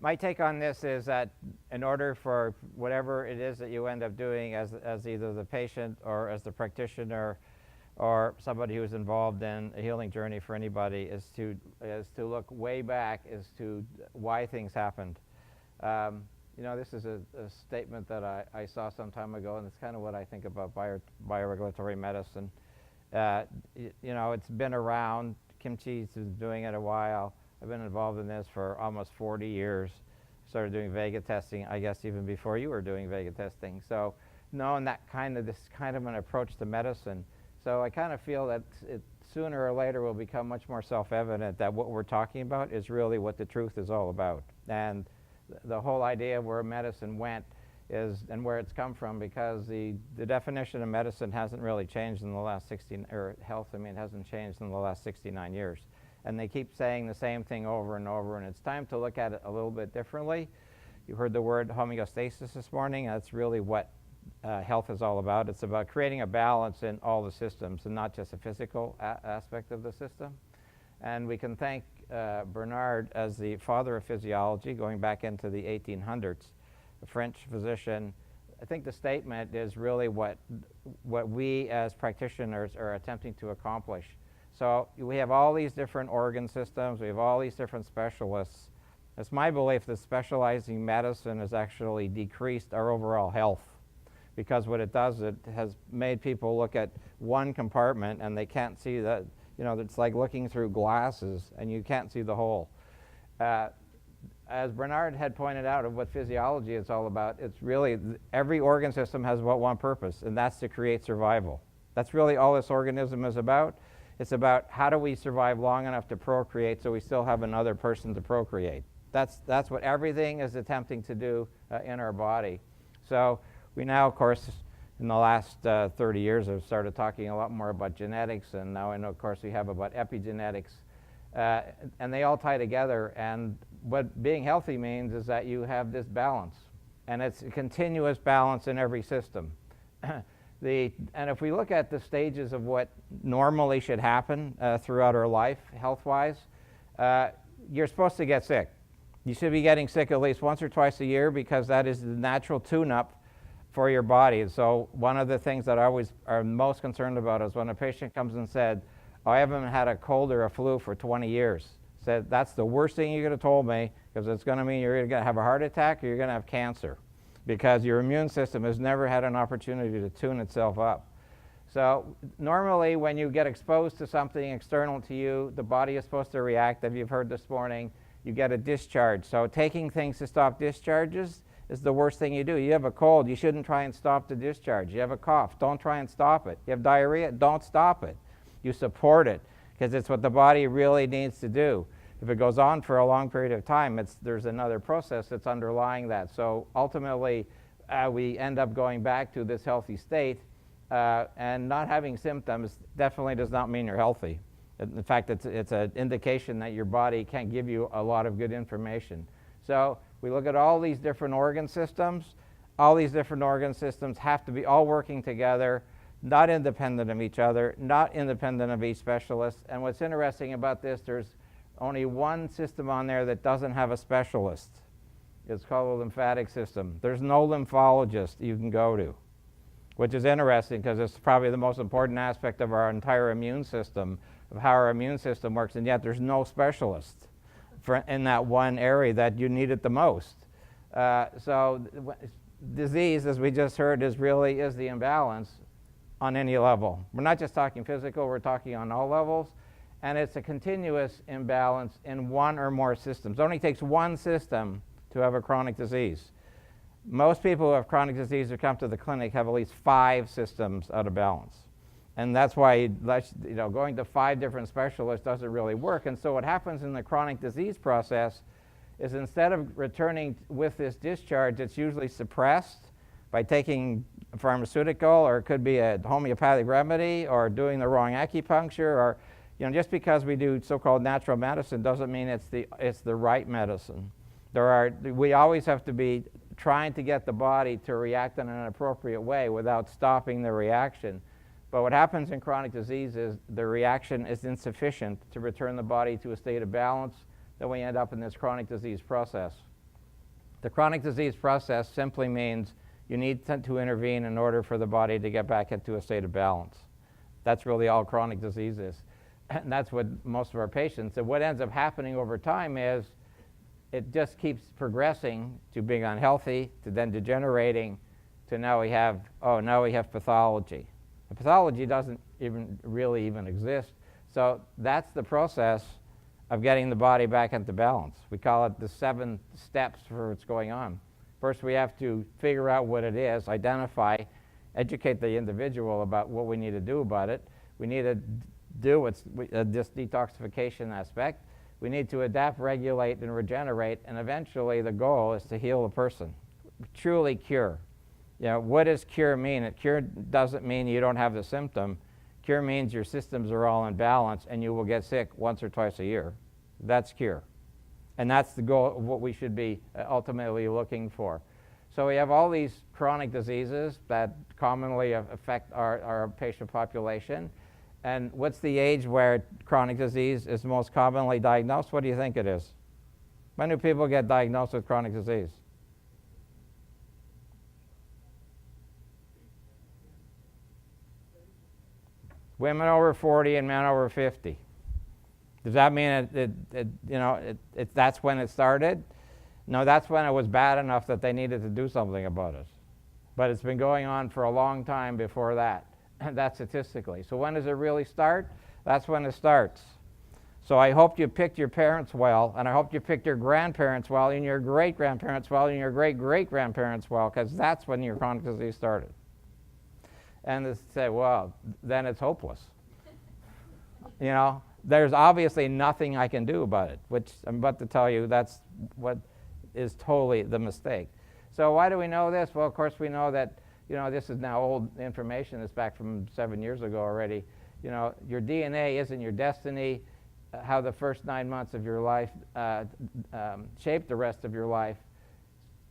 my take on this is that in order for whatever it is that you end up doing as either the patient or as the practitioner or somebody who's involved in a healing journey for anybody, is to look way back as to why things happened. You know, this is a statement that I saw some time ago, and it's kind of what I think about bioregulatory medicine. You know, it's been around. Kim Chi's been doing it a while. I've been involved in this for almost 40 years. Started doing Vega testing, I guess, even before you were doing Vega testing. So knowing this kind of an approach to medicine. So I kind of feel that it sooner or later will become much more self-evident that what we're talking about is really what the truth is all about. And the whole idea of where medicine went is, and where it's come from, because the definition of medicine hasn't really changed in the last health, I mean, hasn't changed in the last 69 years. And they keep saying the same thing over and over, and it's time to look at it a little bit differently. You heard the word homeostasis this morning. That's really what health is all about. It's about creating a balance in all the systems and not just a physical aspect of the system. And we can thank Bernard as the father of physiology, going back into the 1800s, a French physician. I think the statement is really what we as practitioners are attempting to accomplish. So we have all these different organ systems, we have all these different specialists. It's my belief that specializing medicine has actually decreased our overall health, because what it does, it has made people look at one compartment and they can't see that, you know, it's like looking through glasses and you can't see the whole. As Bernard had pointed out of what physiology is all about, it's really every organ system has but one purpose, and that's to create survival. That's really all this organism is about. It's about how do we survive long enough to procreate so we still have another person to procreate. That's what everything is attempting to do in our body. So we now, of course, in the last 30 years have started talking a lot more about genetics, and now I know, of course, we have about epigenetics, and they all tie together. And what being healthy means is that you have this balance, and it's a continuous balance in every system. And if we look at the stages of what normally should happen throughout our life, health-wise, you're supposed to get sick. You should be getting sick at least once or twice a year, because that is the natural tune-up for your body. So one of the things that I always are most concerned about is when a patient comes and said, oh, I haven't had a cold or a flu for 20 years. Said, that's the worst thing you could have told me, because it's going to mean you're going to have a heart attack or you're going to have cancer, because your immune system has never had an opportunity to tune itself up. So normally when you get exposed to something external to you, the body is supposed to react. As you've heard this morning, you get a discharge. So taking things to stop discharges is the worst thing you do. You have a cold, you shouldn't try and stop the discharge. You have a cough, don't try and stop it. You have diarrhea, don't stop it. You support it, because it's what the body really needs to do. If it goes on for a long period of time, there's another process that's underlying that. So ultimately, we end up going back to this healthy state, and not having symptoms definitely does not mean you're healthy. In fact, it's an indication that your body can't give you a lot of good information. So we look at all these different organ systems. All these different organ systems have to be all working together, not independent of each other, not independent of each specialist. And what's interesting about this, there's only one system on there that doesn't have a specialist. It's called the lymphatic system. There's no lymphologist you can go to, which is interesting, because it's probably the most important aspect of our entire immune system, of how our immune system works, and yet there's no specialist in that one area that you need it the most. So disease, as we just heard, is the imbalance on any level. We're not just talking physical, we're talking on all levels, and it's a continuous imbalance in one or more systems. It only takes one system to have a chronic disease. Most people who have chronic disease who come to the clinic have at least 5 systems out of balance. And that's why going to 5 different specialists doesn't really work. And so what happens in the chronic disease process is, instead of returning with this discharge, it's usually suppressed by taking a pharmaceutical, or it could be a homeopathic remedy, or doing the wrong acupuncture, or just because we do so-called natural medicine doesn't mean it's the right medicine. We always have to be trying to get the body to react in an appropriate way without stopping the reaction. But what happens in chronic disease is the reaction is insufficient to return the body to a state of balance, then we end up in this chronic disease process. The chronic disease process simply means you need to intervene in order for the body to get back into a state of balance. That's really all chronic disease is. And that's what most of our patients, and what ends up happening over time is it just keeps progressing to being unhealthy, to then degenerating, to now we have pathology. The pathology doesn't really even exist. So that's the process of getting the body back into balance. We call it the 7 steps for what's going on. First, we have to figure out what it is, identify, educate the individual about what we need to do about it. We need to do this detoxification aspect. We need to adapt, regulate, and regenerate, and eventually the goal is to heal the person, truly cure. You know, what does cure mean? Cure doesn't mean you don't have the symptom. Cure means your systems are all in balance and you will get sick once or twice a year. That's cure. And that's the goal of what we should be ultimately looking for. So we have all these chronic diseases that commonly affect our patient population. And what's the age where chronic disease is most commonly diagnosed? What do you think it is? When do people get diagnosed with chronic disease? Women over 40 and men over 50. Does that mean that's when it started? No, that's when it was bad enough that they needed to do something about it. But it's been going on for a long time before that. That's statistically. So when does it really start? That's when it starts. So I hope you picked your parents well, and I hope you picked your grandparents well, and your great-grandparents well, and your great-great-grandparents well, because that's when your chronic disease started. And they say, well, then it's hopeless. You know, there's obviously nothing I can do about it, which I'm about to tell you that's what is totally the mistake. So why do we know this? Well, of course we know that, you know, this is now old information. It's back from 7 years ago already. You know, your DNA isn't your destiny. How the first 9 months of your life shape the rest of your life.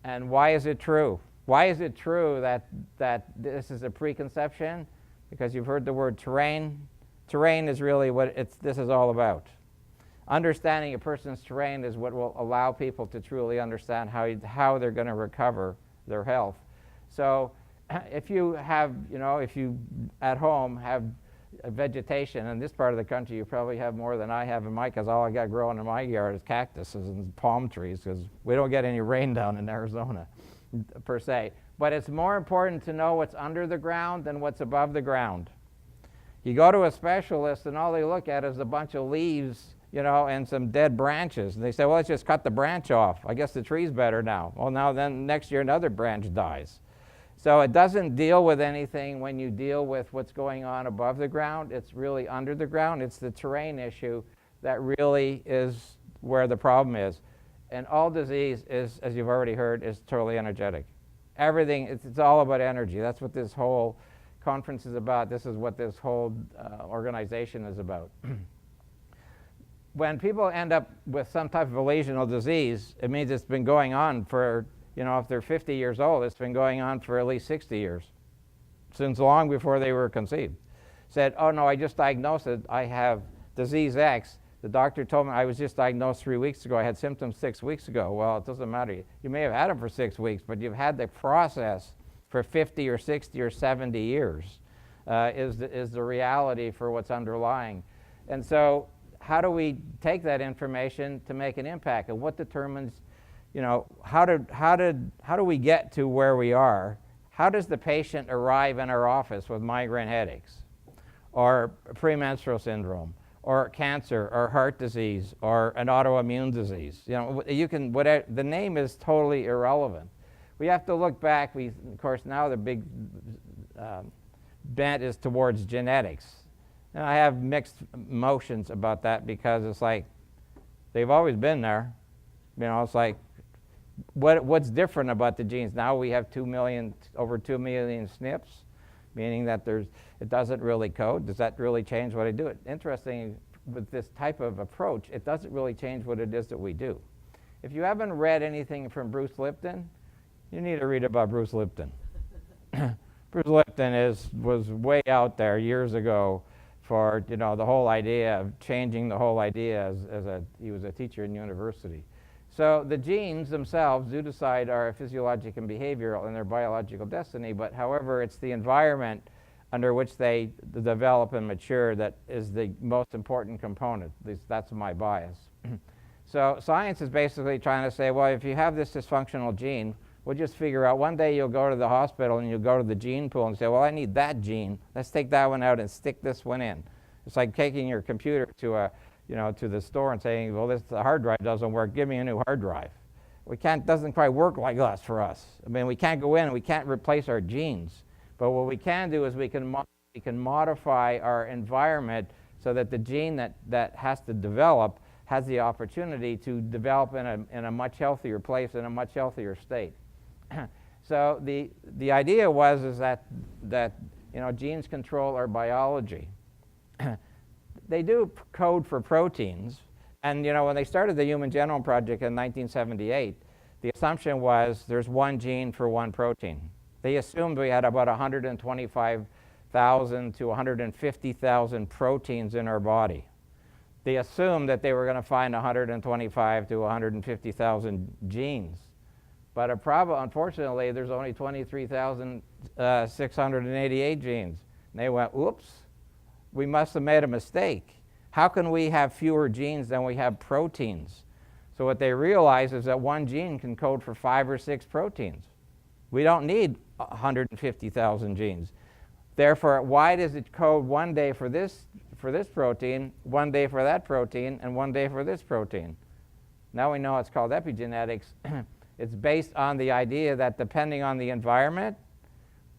And why is it true? Why is it true that this is a preconception? Because you've heard the word terrain. Terrain is really what this is all about. Understanding a person's terrain is what will allow people to truly understand how they're going to recover their health. So if you have, you know, if you at home have vegetation, in this part of the country you probably have more than I have in my, because all I got growing in my yard is cactuses and palm trees, because we don't get any rain down in Arizona per se. But it's more important to know what's under the ground than what's above the ground. You go to a specialist and all they look at is a bunch of leaves, you know, and some dead branches. And they say, well, let's just cut the branch off. I guess the tree's better now. Well, now then next year another branch dies. So it doesn't deal with anything when you deal with what's going on above the ground. It's really under the ground. It's the terrain issue that really is where the problem is. And all disease is, as you've already heard, is totally energetic. Everything, it's all about energy. That's what this whole conference is about. This is what this whole organization is about. When people end up with some type of a lesional disease, it means it's been going on for, you know, if they're 50 years old, it's been going on for at least 60 years, since long before they were conceived. Said, oh no, I just diagnosed it, I have disease X. The doctor told me I was just diagnosed 3 weeks ago, I had symptoms 6 weeks ago. Well, it doesn't matter. You may have had them for 6 weeks, but you've had the process for 50 or 60 or 70 years is the reality for what's underlying. And so how do we take that information to make an impact? And what determines, you know, how do we get to where we are? How does the patient arrive in our office with migraine headaches or premenstrual syndrome or cancer or heart disease or an autoimmune disease? You know, you can, whatever, the name is totally irrelevant. We have to look back. Of course, now the big bent is towards genetics. And I have mixed emotions about that, because it's like they've always been there. You know, it's like what's different about the genes? Now we have over 2 million SNPs, meaning that it doesn't really code. Does that really change what I do? Interesting, with this type of approach, it doesn't really change what it is that we do. If you haven't read anything from Bruce Lipton, you need to read about Bruce Lipton. Bruce Lipton was way out there years ago for, you know, the whole idea of changing the whole idea he was a teacher in university. So the genes themselves do decide our physiologic and behavioral and their biological destiny, but however, it's the environment under which they develop and mature that is the most important component. At least that's my bias. So science is basically trying to say, well, if you have this dysfunctional gene, we'll just figure out one day you'll go to the hospital and you'll go to the gene pool and say, well, I need that gene. Let's take that one out and stick this one in. It's like taking your computer to to the store and saying, well, the hard drive doesn't work. Give me a new hard drive. Doesn't quite work like that for us. I mean, we can't go in and we can't replace our genes. But what we can do is we can modify our environment so that the gene that has to develop has the opportunity to develop in a much healthier place, in a much healthier state. So the idea is that genes control our biology. They do code for proteins, and when they started the Human Genome Project in 1978, the assumption was there's one gene for one protein. They assumed we had about 125,000 to 150,000 proteins in our body. They assumed that they were going to find 125 to 150,000 genes. But unfortunately, there's only 23,688 genes. And they went, oops, we must have made a mistake. How can we have fewer genes than we have proteins? So what they realized is that one gene can code for 5 or 6 proteins. We don't need 150,000 genes. Therefore, why does it code one day for this protein, one day for that protein, and one day for this protein? Now we know it's called epigenetics. It's based on the idea that depending on the environment,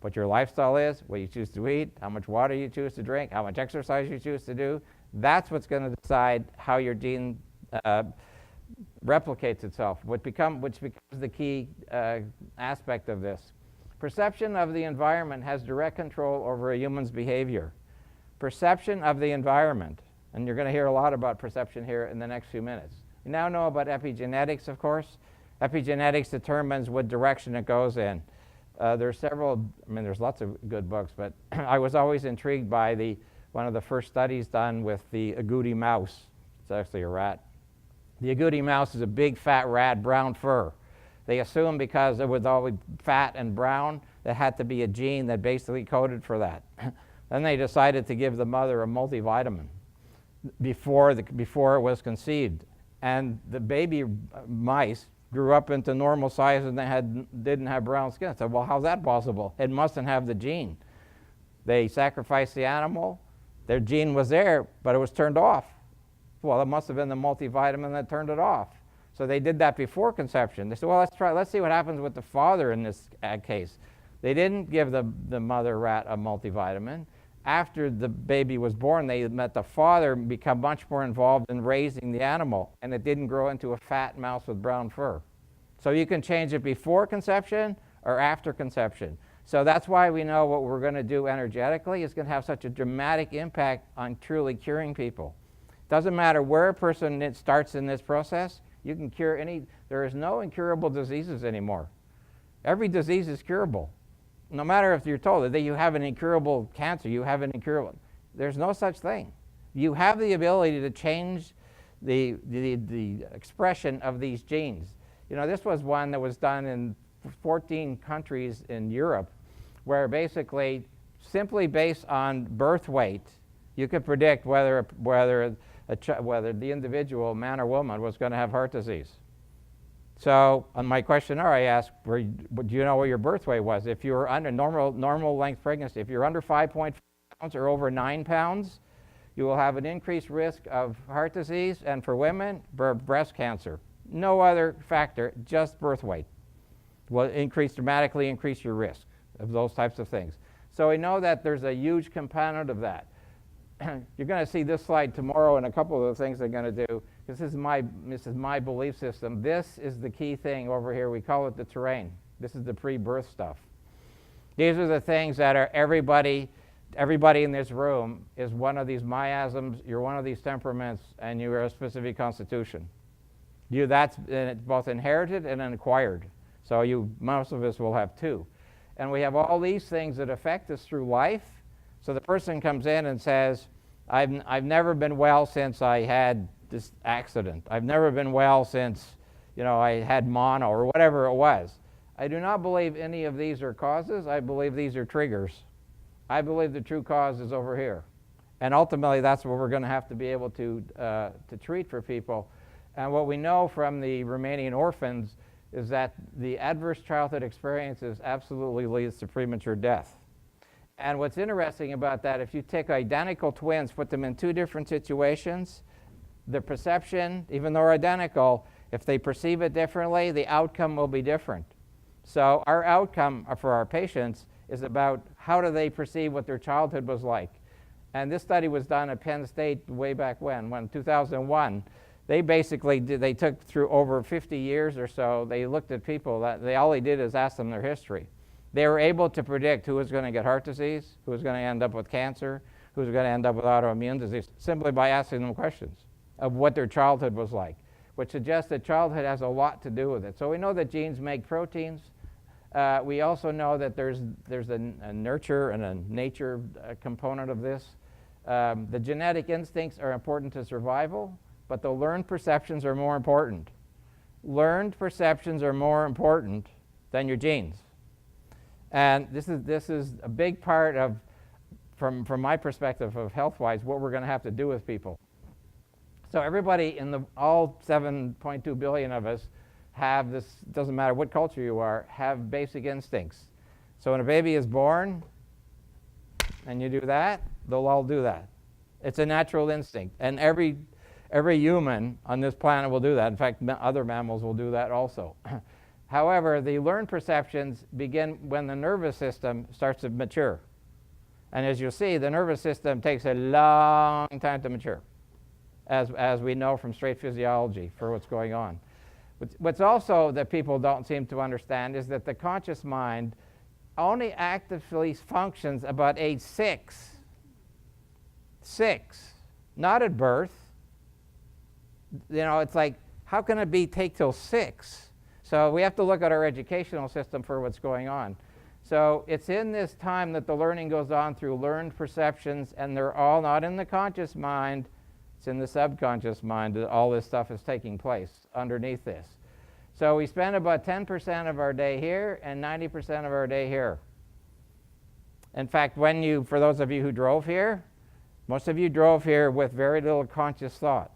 what your lifestyle is, what you choose to eat, how much water you choose to drink, how much exercise you choose to do, that's what's going to decide how your gene replicates itself, which becomes the key aspect of this. Perception of the environment has direct control over a human's behavior. Perception of the environment, and you're going to hear a lot about perception here in the next few minutes. You now know about epigenetics, of course. Epigenetics determines what direction it goes in. There's lots of good books, but I was always intrigued by one of the first studies done with the agouti mouse. It's actually a rat. The agouti mouse is a big fat rat, brown fur. They assumed because it was always fat and brown, there had to be a gene that basically coded for that. Then they decided to give the mother a multivitamin before it was conceived. And the baby mice grew up into normal size and they didn't have brown skin. I said, well, how's that possible? It mustn't have the gene. They sacrificed the animal. Their gene was there, but it was turned off. Well, it must have been the multivitamin that turned it off. So they did that before conception. They said, well, let's see what happens with the father in this case. They didn't give the mother rat a multivitamin. After the baby was born, they let the father become much more involved in raising the animal, and it didn't grow into a fat mouse with brown fur. So you can change it before conception or after conception. So that's why we know what we're going to do energetically is going to have such a dramatic impact on truly curing people. Doesn't matter where a person starts in this process, you can cure there is no incurable diseases anymore. Every disease is curable. No matter if you're told that you have an incurable cancer, you have an incurable, there's no such thing. You have the ability to change the expression of these genes. This was one that was done in 14 countries in Europe, where basically, simply based on birth weight, you could predict whether the individual, man or woman, was going to have heart disease. So on my questionnaire, I asked, do you know what your birth weight was? If you were under normal length pregnancy, if you're under 5.5 pounds or over 9 pounds, you will have an increased risk of heart disease, and for women, breast cancer. No other factor, just birth weight will dramatically increase your risk of those types of things. So we know that there's a huge component of that. You're going to see this slide tomorrow and a couple of the things I'm going to do. This is my belief system. This is the key thing over here. We call it the terrain. This is the pre-birth stuff. These are the things that are everybody in this room is one of these miasms, you're one of these temperaments, and you are a specific constitution. That's both inherited and acquired. So most of us will have two. And we have all these things that affect us through life. So the person comes in and says, I've never been well since I had this accident. I've never been well since, I had mono or whatever it was. I do not believe any of these are causes. I believe these are triggers. I believe the true cause is over here. And ultimately, that's what we're going to have to be able to treat for people. And what we know from the Romanian orphans is that the adverse childhood experiences absolutely leads to premature death. And what's interesting about that, if you take identical twins, put them in two different situations, the perception, even though they're identical, if they perceive it differently, the outcome will be different. So our outcome for our patients is about how do they perceive what their childhood was like. And this study was done at Penn State way back when 2001. They basically they took through over 50 years or so, they looked at people, that all they did is ask them their history. They were able to predict who was going to get heart disease, who was going to end up with cancer, who was going to end up with autoimmune disease, simply by asking them questions of what their childhood was like, which suggests that childhood has a lot to do with it. So we know that genes make proteins. We also know that there's a nurture and a nature component of this. The genetic instincts are important to survival, but the learned perceptions are more important. Learned perceptions are more important than your genes. And this is a big part of, from my perspective of health-wise, what we're going to have to do with people. So everybody all 7.2 billion of us have this, doesn't matter what culture you are, have basic instincts. So when a baby is born and you do that, they'll all do that. It's a natural instinct. And every human on this planet will do that. In fact, other mammals will do that also. However, the learned perceptions begin when the nervous system starts to mature. And as you'll see, the nervous system takes a long time to mature, as we know from straight physiology for what's going on. What's also that people don't seem to understand is that the conscious mind only actively functions about age 6. 6, not at birth. It's like, how can it take till 6? So we have to look at our educational system for what's going on. So it's in this time that the learning goes on through learned perceptions, and they're all not in the conscious mind. It's in the subconscious mind that all this stuff is taking place underneath this. So we spend about 10% of our day here and 90% of our day here. In fact, for those of you who drove here, most of you drove here with very little conscious thought.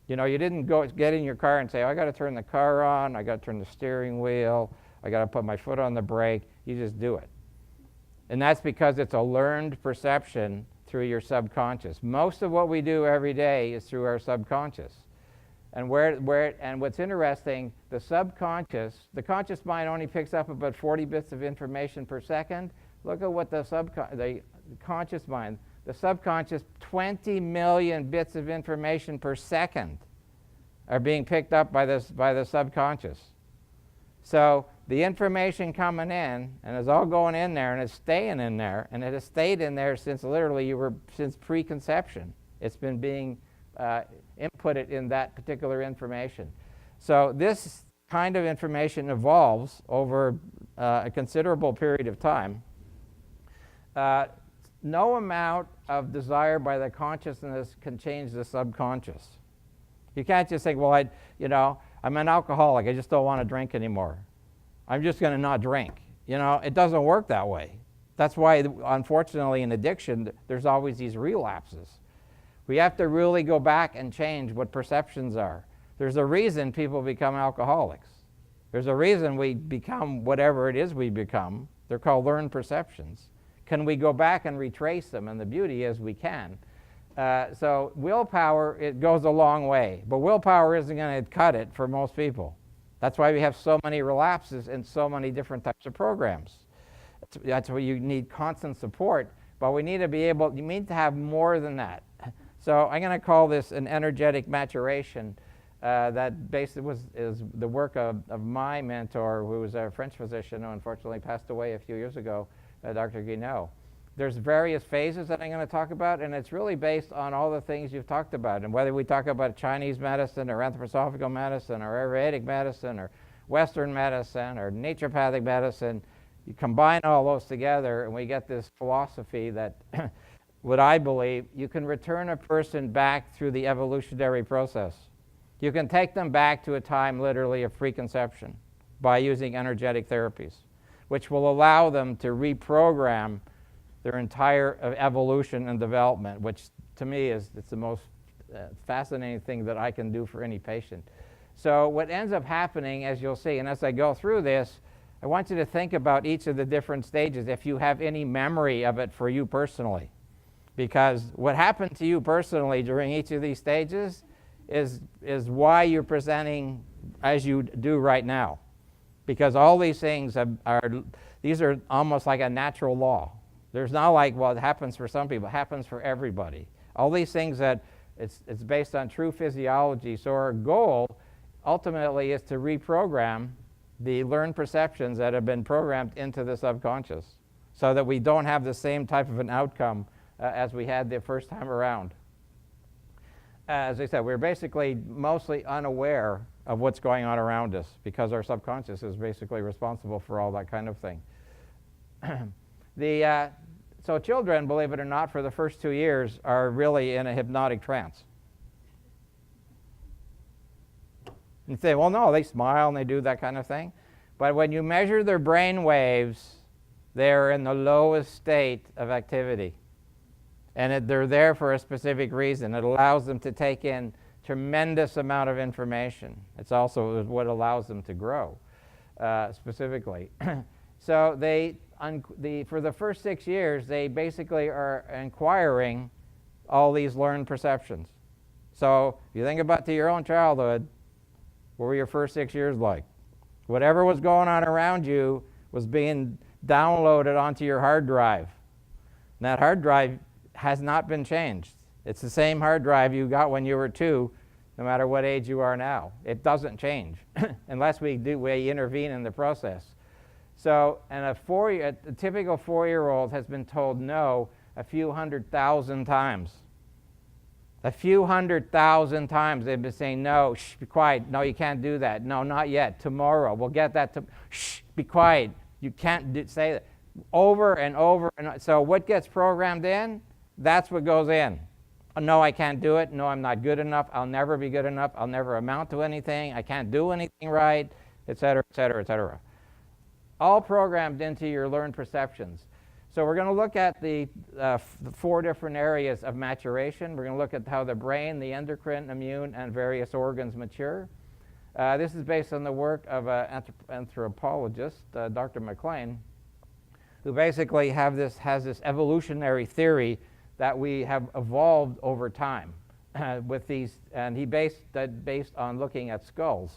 You didn't get in your car and say, I got to turn the car on, I got to turn the steering wheel, I got to put my foot on the brake. You just do it. And that's because it's a learned perception through your subconscious. Most of what we do every day is through our subconscious. And what's interesting, the conscious mind only picks up about 40 bits of information per second. Look at what the conscious mind, the subconscious, 20 million bits of information per second are being picked up by the subconscious. So the information coming in, and it's all going in there, and it's staying in there, and it has stayed in there since since preconception. It's been being inputted in that particular information. So this kind of information evolves over a considerable period of time. No amount of desire by the consciousness can change the subconscious. You can't just think, well, I'm an alcoholic, I just don't want to drink anymore. I'm just going to not drink. It doesn't work that way. That's why, unfortunately, in addiction, there's always these relapses. We have to really go back and change what perceptions are. There's a reason people become alcoholics. There's a reason we become whatever it is we become. They're called learned perceptions. Can we go back and retrace them? And the beauty is we can. So willpower, it goes a long way. But willpower isn't going to cut it for most people. That's why we have so many relapses in so many different types of programs. That's why you need constant support. But you need to have more than that. So I'm going to call this an energetic maturation. That basically is the work of my mentor, who was a French physician who unfortunately passed away a few years ago, Dr. Guinaud. There's various phases that I'm going to talk about, and it's really based on all the things you've talked about. And whether we talk about Chinese medicine or anthroposophical medicine or Ayurvedic medicine or Western medicine or naturopathic medicine, you combine all those together and we get this philosophy that what I believe, you can return a person back through the evolutionary process. You can take them back to a time literally of preconception by using energetic therapies, which will allow them to reprogram their entire evolution and development, which to me is it's the most fascinating thing that I can do for any patient. So what ends up happening, as you'll see, and as I go through this, I want you to think about each of the different stages if you have any memory of it for you personally. Because what happened to you personally during each of these stages is why you're presenting as you do right now. Because all these things these are almost like a natural law. There's not like, well, it happens for some people, it happens for everybody. All these things that it's based on true physiology. So our goal ultimately is to reprogram the learned perceptions that have been programmed into the subconscious so that we don't have the same type of an outcome as we had the first time around. As I said, we're basically mostly unaware of what's going on around us because our subconscious is basically responsible for all that kind of thing. So children, believe it or not, for the first 2 years are really in a hypnotic trance. And you say, well, no, they smile and they do that kind of thing. But when you measure their brain waves, they're in the lowest state of activity. And they're there for a specific reason. It allows them to take in tremendous amount of information. It's also what allows them to grow, specifically. So for the first 6 years, they basically are acquiring all these learned perceptions. So if you think about your own childhood, what were your first 6 years like? Whatever was going on around you was being downloaded onto your hard drive. And that hard drive has not been changed. It's the same hard drive you got when you were 2, no matter what age you are now. It doesn't change unless we intervene in the process. So, and a typical 4-year-old has been told no a few 100,000 times. A few 100,000 times they've been saying, no, shh, be quiet. No, you can't do that. No, not yet. Tomorrow. We'll get that. Shh, be quiet. You can't say that. Over and over. And so what gets programmed in, that's what goes in. No, I can't do it. No, I'm not good enough. I'll never be good enough. I'll never amount to anything. I can't do anything right, et cetera, et cetera, et cetera. All programmed into your learned perceptions. So we're going to look at the 4 different areas of maturation. We're going to look at how the brain, the endocrine, immune, and various organs mature. This is based on the work of an anthropologist, Dr. McLean, who basically has this evolutionary theory that we have evolved over time with these, and he based on looking at skulls,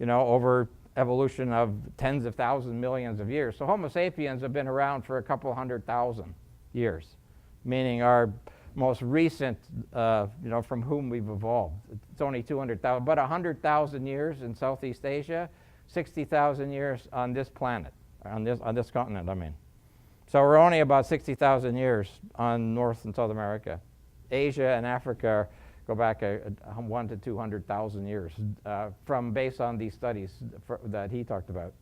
over evolution of tens of thousands, millions of years. So Homo sapiens have been around for a couple 100,000 years, meaning our most recent, from whom we've evolved. It's only 200,000, but 100,000 years in Southeast Asia, 60,000 years on this planet, on this continent, I mean. So we're only about 60,000 years on North and South America. Asia and Africa go back 100,000 to 200,000 years based on these studies that he talked about.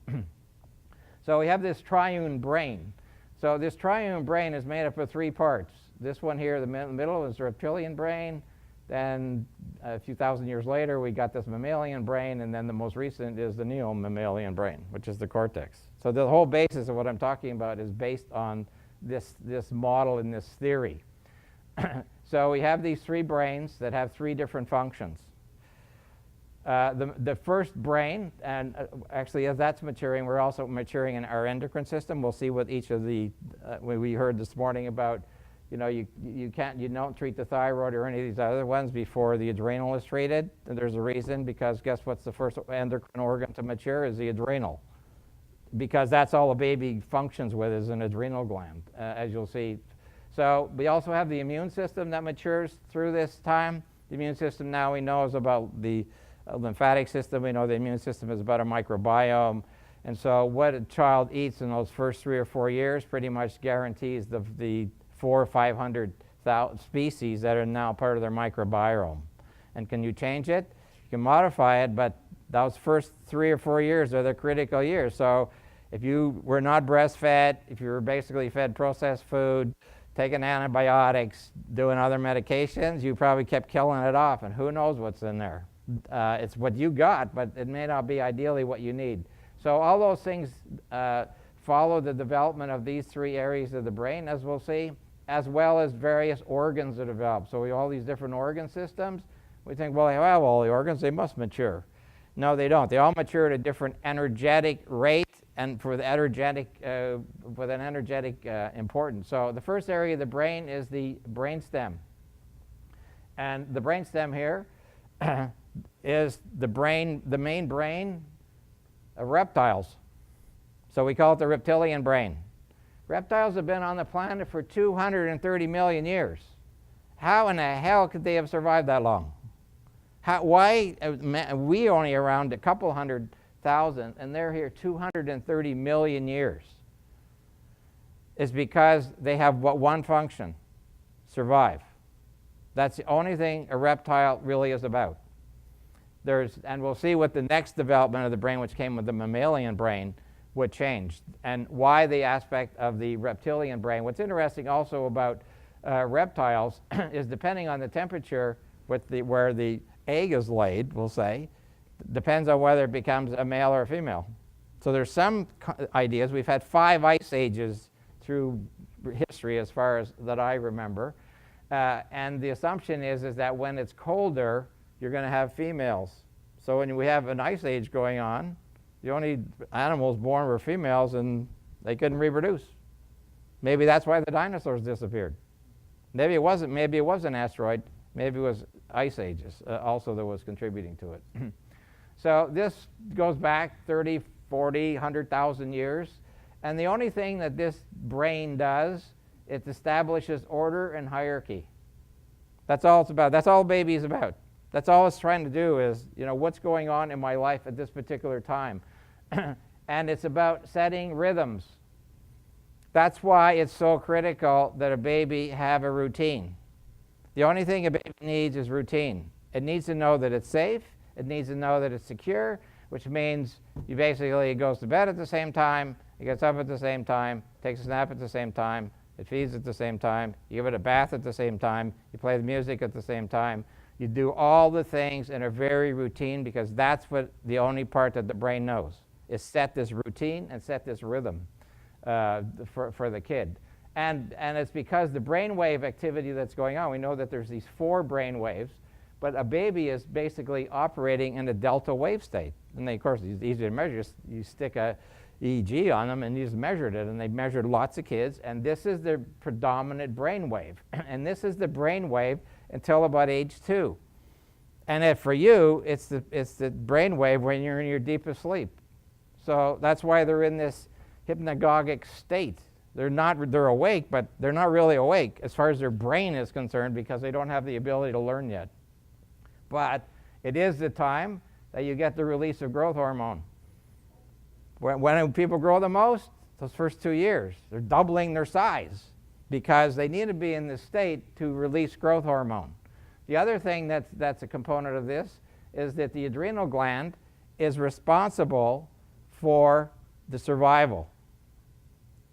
So we have this triune brain. So this triune brain is made up of 3 parts. This one here, the middle, is the reptilian brain. Then a few thousand years later, we got this mammalian brain, and then the most recent is the neo-mammalian brain, which is the cortex. So the whole basis of what I'm talking about is based on this model and this theory. So we have these 3 brains that have 3 different functions. The first brain, and actually as that's maturing, we're also maturing in our endocrine system. We'll see what each of the, we heard this morning about, you don't treat the thyroid or any of these other ones before the adrenal is treated. And there's a reason, because guess what's the first endocrine organ to mature is the adrenal. Because that's all a baby functions with is an adrenal gland, as you'll see. So we also have the immune system that matures through this time. The immune system now we know is about the lymphatic system. We know the immune system is about a microbiome. And so what a child eats in those first 3 or 4 years pretty much guarantees the 400,000 or 500,000 species that are now part of their microbiome. And can you change it? You can modify it, but those first 3 or 4 years are the critical years. So if you were not breastfed, if you were basically fed processed food, taking antibiotics, doing other medications, you probably kept killing it off, and who knows what's in there. it's what you got, but it may not be ideally what you need. So all those things follow the development of these three areas of the brain, as we'll see, as well as various organs that develop. So we have all these different organ systems. We think, well, they have all the organs, they must mature. No, they don't. They all mature at a different energetic rate and with an energetic importance. So the first area of the brain is the brainstem. And the brainstem here is the main brain of reptiles. So we call it the reptilian brain. Reptiles have been on the planet for 230 million years. How in the hell could they have survived that long? Why we only around a couple 100,000 and they're here 230 million years? It's because they have one function: survive. That's the only thing a reptile really is about. And we'll see what the next development of the brain, which came with the mammalian brain, would change, and why the aspect of the reptilian brain. What's interesting also about reptiles is depending on the temperature where the egg is laid, we'll say, depends on whether it becomes a male or a female. So there's some ideas. We've had 5 ice ages through history as far as that I remember. And the assumption is that when it's colder, you're going to have females. So when we have an ice age going on, the only animals born were females and they couldn't reproduce. Maybe that's why the dinosaurs disappeared. Maybe it wasn't. Maybe it was an asteroid. Maybe it was ice ages also that was contributing to it. So this goes back 30, 40, 100,000 years. And the only thing that this brain does, it establishes order and hierarchy. That's all it's about. That's all a baby is about. That's all it's trying to do is, what's going on in my life at this particular time. And it's about setting rhythms. That's why it's so critical that a baby have a routine. The only thing a baby needs is routine. It needs to know that it's safe. It needs to know that it's secure, which means it goes to bed at the same time, it gets up at the same time, takes a nap at the same time, it feeds at the same time, you give it a bath at the same time, you play the music at the same time. You do all the things in a very routine, because that's what the only part that the brain knows, is set this routine and set this rhythm for the kid. And it's because the brainwave activity that's going on, we know that there's these 4 brain waves, but a baby is basically operating in a delta wave state. And they, of course, it's easy to measure. You stick a EEG on them and you just measured it, and they measured lots of kids, and this is the predominant brain wave. And this is the brain wave until about age 2. And for you, it's the brain wave when you're in your deepest sleep. So that's why they're in this hypnagogic state. They're awake, but they're not really awake as far as their brain is concerned, because they don't have the ability to learn yet. But it is the time that you get the release of growth hormone. When people grow the most, those first 2 years, they're doubling their size because they need to be in this state to release growth hormone. The other thing that's a component of this is that the adrenal gland is responsible for the survival.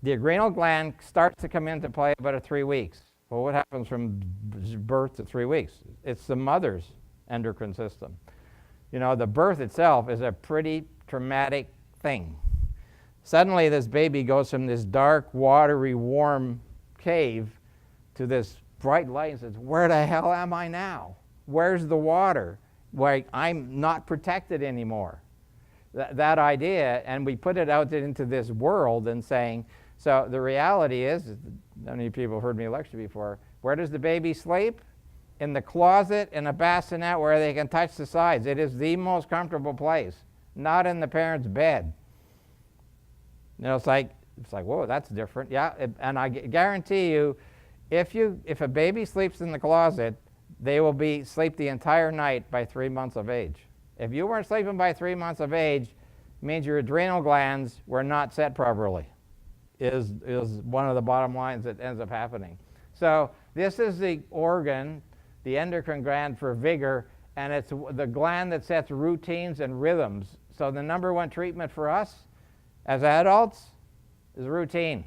The adrenal gland starts to come into play about 3 weeks. Well, what happens from birth to 3 weeks? It's the mother's endocrine system. The birth itself is a pretty traumatic thing. Suddenly this baby goes from this dark, watery, warm cave to this bright light and says, where the hell am I now? Where's the water? I'm not protected anymore. That idea, and we put it out into this world and saying, so the reality is, many people have heard me lecture before, where does the baby sleep? In the closet, in a bassinet where they can touch the sides. It is the most comfortable place, not in the parent's bed. It's like, whoa, that's different. Yeah, and I guarantee you, if a baby sleeps in the closet, they will sleep the entire night by 3 months of age. If you weren't sleeping by 3 months of age, it means your adrenal glands were not set properly, is one of the bottom lines that ends up happening. So this is the organ, the endocrine gland, for vigor, and it's the gland that sets routines and rhythms. So the number 1 treatment for us as adults is routine.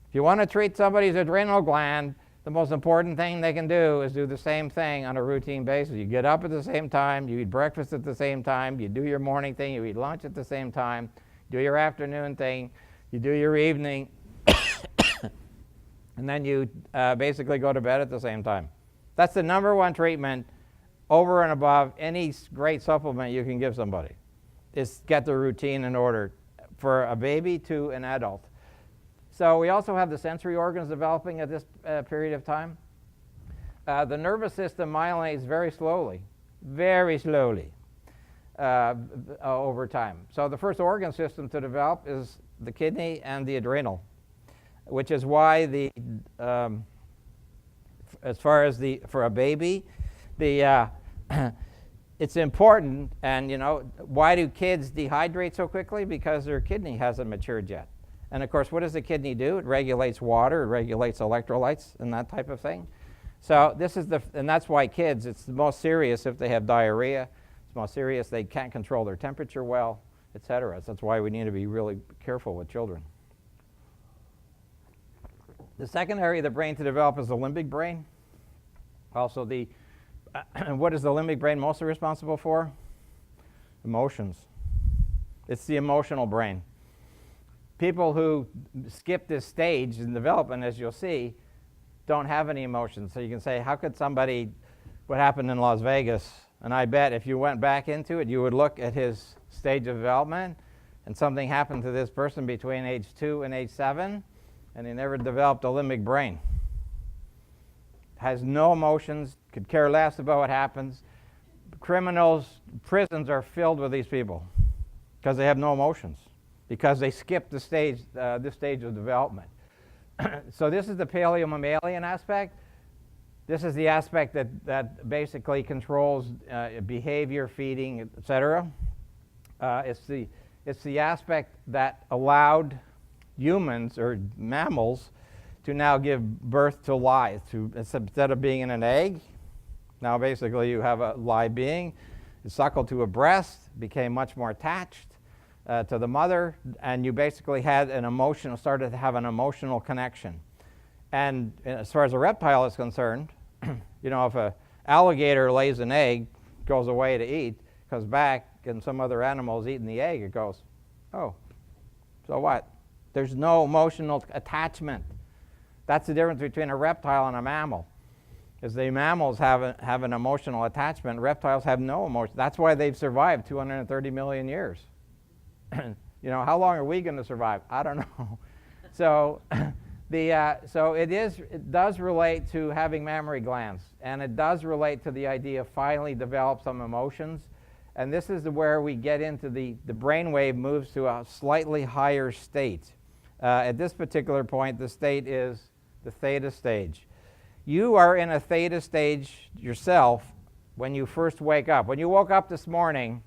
If you want to treat somebody's adrenal gland, The most important thing they can do is do the same thing on a routine basis. You get up at the same time, you eat breakfast at the same time, you do your morning thing, you eat lunch at the same time, do your afternoon thing, you do your evening, and then you basically go to bed at the same time. That's the number one treatment over and above any great supplement you can give somebody, is get the routine in order for a baby to an adult. So we also have the sensory organs developing at this period of time. The nervous system myelinates very slowly over time. So the first organ system to develop is the kidney and the adrenal, which is why as far as for a baby, it's important. And why do kids dehydrate so quickly? Because their kidney hasn't matured yet. And of course, what does the kidney do? It regulates water, it regulates electrolytes and that type of thing. So and that's why kids, it's the most serious if they have diarrhea. It's most serious, they can't control their temperature well, etc. So that's why we need to be really careful with children. The second area of the brain to develop is the limbic brain. Also, what is the limbic brain mostly responsible for? Emotions. It's the emotional brain. People who skip this stage in development, as you'll see, don't have any emotions. So you can say, how could what happened in Las Vegas? And I bet if you went back into it, you would look at his stage of development, and something happened to this person between age 2 and age 7, and he never developed a limbic brain. Has no emotions, could care less about what happens. Prisons are filled with these people because they have no emotions, because they skipped this stage of development. So this is the paleomammalian aspect. This is the aspect that basically controls behavior, feeding, etc. It's the aspect that allowed humans or mammals to now give birth to life. Instead of being in an egg, now basically you have a live being. It suckled to a breast, became much more attached to the mother, and you basically started to have an emotional connection. And as far as a reptile is concerned, if an alligator lays an egg, goes away to eat, comes back, and some other animal is eating the egg, it goes, oh, so what? There's no emotional attachment. That's the difference between a reptile and a mammal. Is the mammals have an emotional attachment. Reptiles have no emotion. That's why they've survived 230 million years. How long are we going to survive? I don't know. So it does relate to having mammary glands, and it does relate to the idea of finally develop some emotions. And this is where we get into the brainwave moves to a slightly higher state. At this particular point, the state is the theta stage. You are in a theta stage yourself when you first wake up. When you woke up this morning,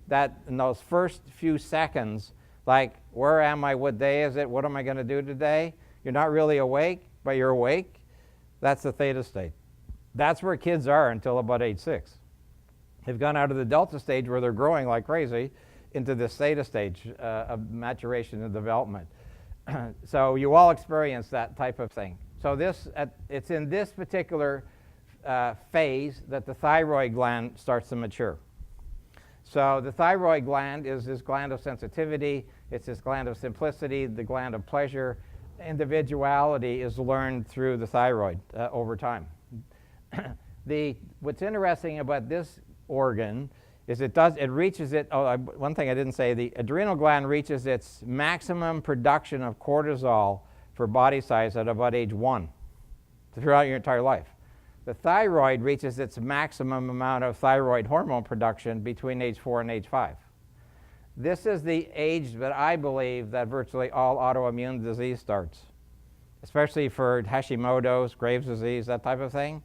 in those first few seconds, like, where am I? What day is it? What am I going to do today? You're not really awake, but you're awake. That's the theta state. That's where kids are until about age 6. They've gone out of the delta stage where they're growing like crazy into this theta stage of maturation and development. So you all experience that type of thing. So it's in this particular phase that the thyroid gland starts to mature. So the thyroid gland is this gland of sensitivity. It's this gland of simplicity, the gland of pleasure. Individuality is learned through the thyroid over time. What's interesting about this organ is one thing I didn't say, the adrenal gland reaches its maximum production of cortisol for body size at about age 1 throughout your entire life. The thyroid reaches its maximum amount of thyroid hormone production between age 4 and age 5. This is the age that I believe that virtually all autoimmune disease starts, especially for Hashimoto's, Graves' disease, that type of thing.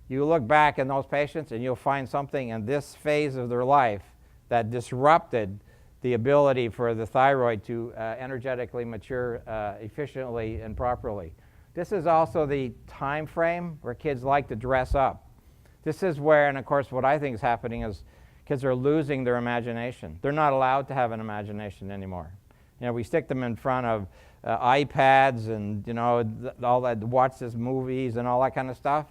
You look back in those patients and you'll find something in this phase of their life that disrupted the ability for the thyroid to energetically mature efficiently and properly. This is also the time frame where kids like to dress up. This is where, and of course what I think is happening is kids are losing their imagination. They're not allowed to have an imagination anymore. You know, we stick them in front of iPads and, you know, all that, watch this movies and all that kind of stuff.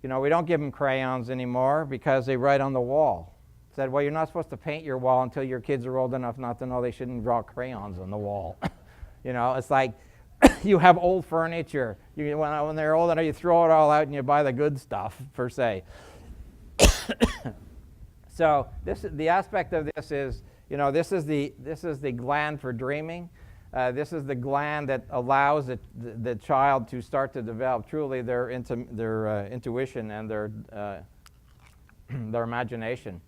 You know, we don't give them crayons anymore because they write on the wall. Said, well, you're not supposed to paint your wall until your kids are old enough not to know they shouldn't draw crayons on the wall. You know, it's like you have old furniture. When they're old enough, you throw it all out and you buy the good stuff, per se. So the aspect of this is, you know, this is the gland for dreaming. This is the gland that allows the child to start to develop truly their intuition and their imagination.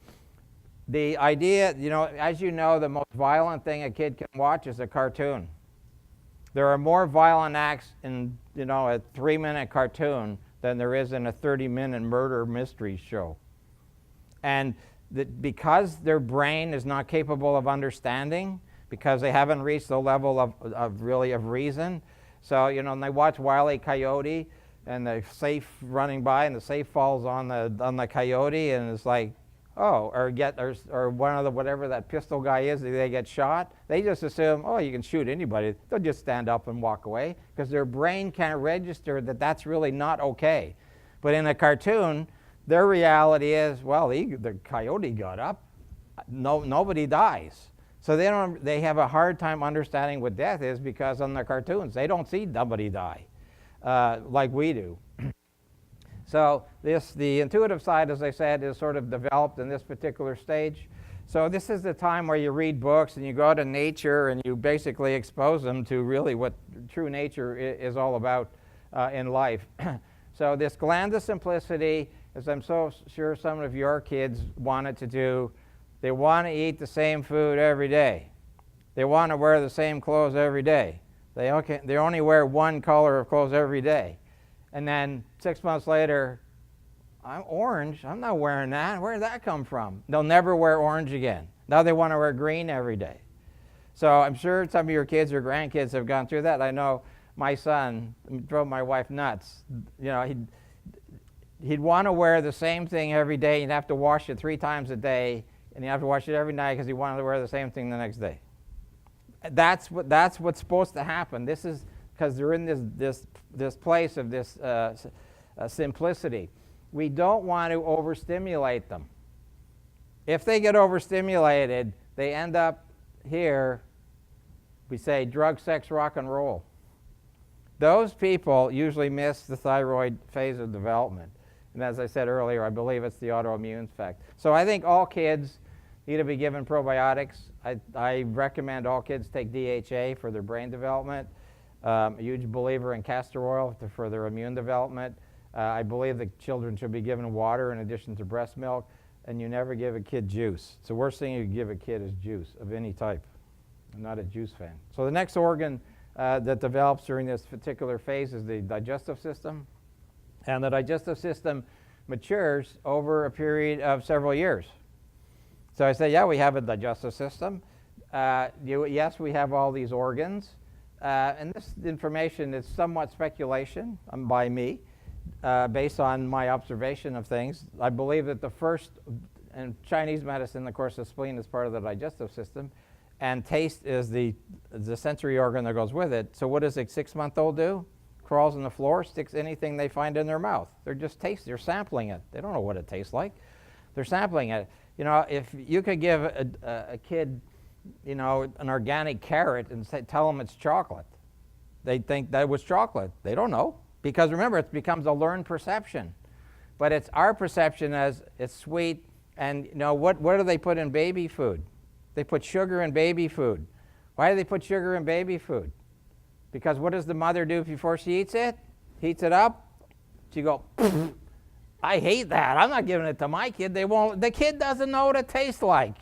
The idea, you know, as you know, the most violent thing a kid can watch is a cartoon. There are more violent acts in, you know, a 3-minute cartoon than there is in a 30-minute murder mystery show. And because their brain is not capable of understanding, because they haven't reached the level of reason. So, you know, when they watch Wile E. Coyote and the safe running by and the safe falls on the coyote and it's like, oh, or one of the, whatever that pistol guy is, they get shot, they just assume, oh, you can shoot anybody. They'll just stand up and walk away because their brain can't register that that's really not okay. But in a cartoon, their reality is, well, the coyote got up, nobody dies. So they have a hard time understanding what death is because on the cartoons, they don't see somebody die like we do. So the intuitive side, as I said, is sort of developed in this particular stage. So this is the time where you read books and you go to nature and you basically expose them to really what true nature is all about in life. So this gland of simplicity, as I'm so sure some of your kids wanted to do, they want to eat the same food every day. They want to wear the same clothes every day. They only wear one color of clothes every day. And then 6 months later, I'm orange. I'm not wearing that. Where did that come from? They'll never wear orange again. Now they want to wear green every day. So I'm sure some of your kids or grandkids have gone through that. I know my son drove my wife nuts. You know, he'd want to wear the same thing every day. He'd have to wash it 3 times a day, and he'd have to wash it every night because he wanted to wear the same thing the next day. That's what's supposed to happen. This is because they're in this place of this simplicity. We don't want to overstimulate them. If they get overstimulated, they end up here, we say drug, sex, rock, and roll. Those people usually miss the thyroid phase of development. And as I said earlier, I believe it's the autoimmune effect. So I think all kids need to be given probiotics. I recommend all kids take DHA for their brain development. A huge believer in castor oil for their immune development. I believe that children should be given water in addition to breast milk, and you never give a kid juice. It's the worst thing you can give a kid is juice of any type. I'm not a juice fan. So the next organ that develops during this particular phase is the digestive system. And the digestive system matures over a period of several years. So I say, yeah, we have a digestive system. Yes, we have all these organs. And this information is somewhat speculation by me, based on my observation of things. I believe that the first, in Chinese medicine, of course, the spleen is part of the digestive system, and taste is the sensory organ that goes with it. So what does a 6-month-old do? Crawls on the floor, sticks anything they find in their mouth. They're sampling it. They don't know what it tastes like. They're sampling it. You know, if you could give a kid, you know, an organic carrot and tell them it's chocolate, they think that it was chocolate. They don't know. Because remember, it becomes a learned perception. But it's our perception as it's sweet. And you know, what do they put in baby food? They put sugar in baby food. Why do they put sugar in baby food? Because what does the mother do before she eats it? Heats it up. She goes, I hate that. I'm not giving it to my kid. The kid doesn't know what it tastes like.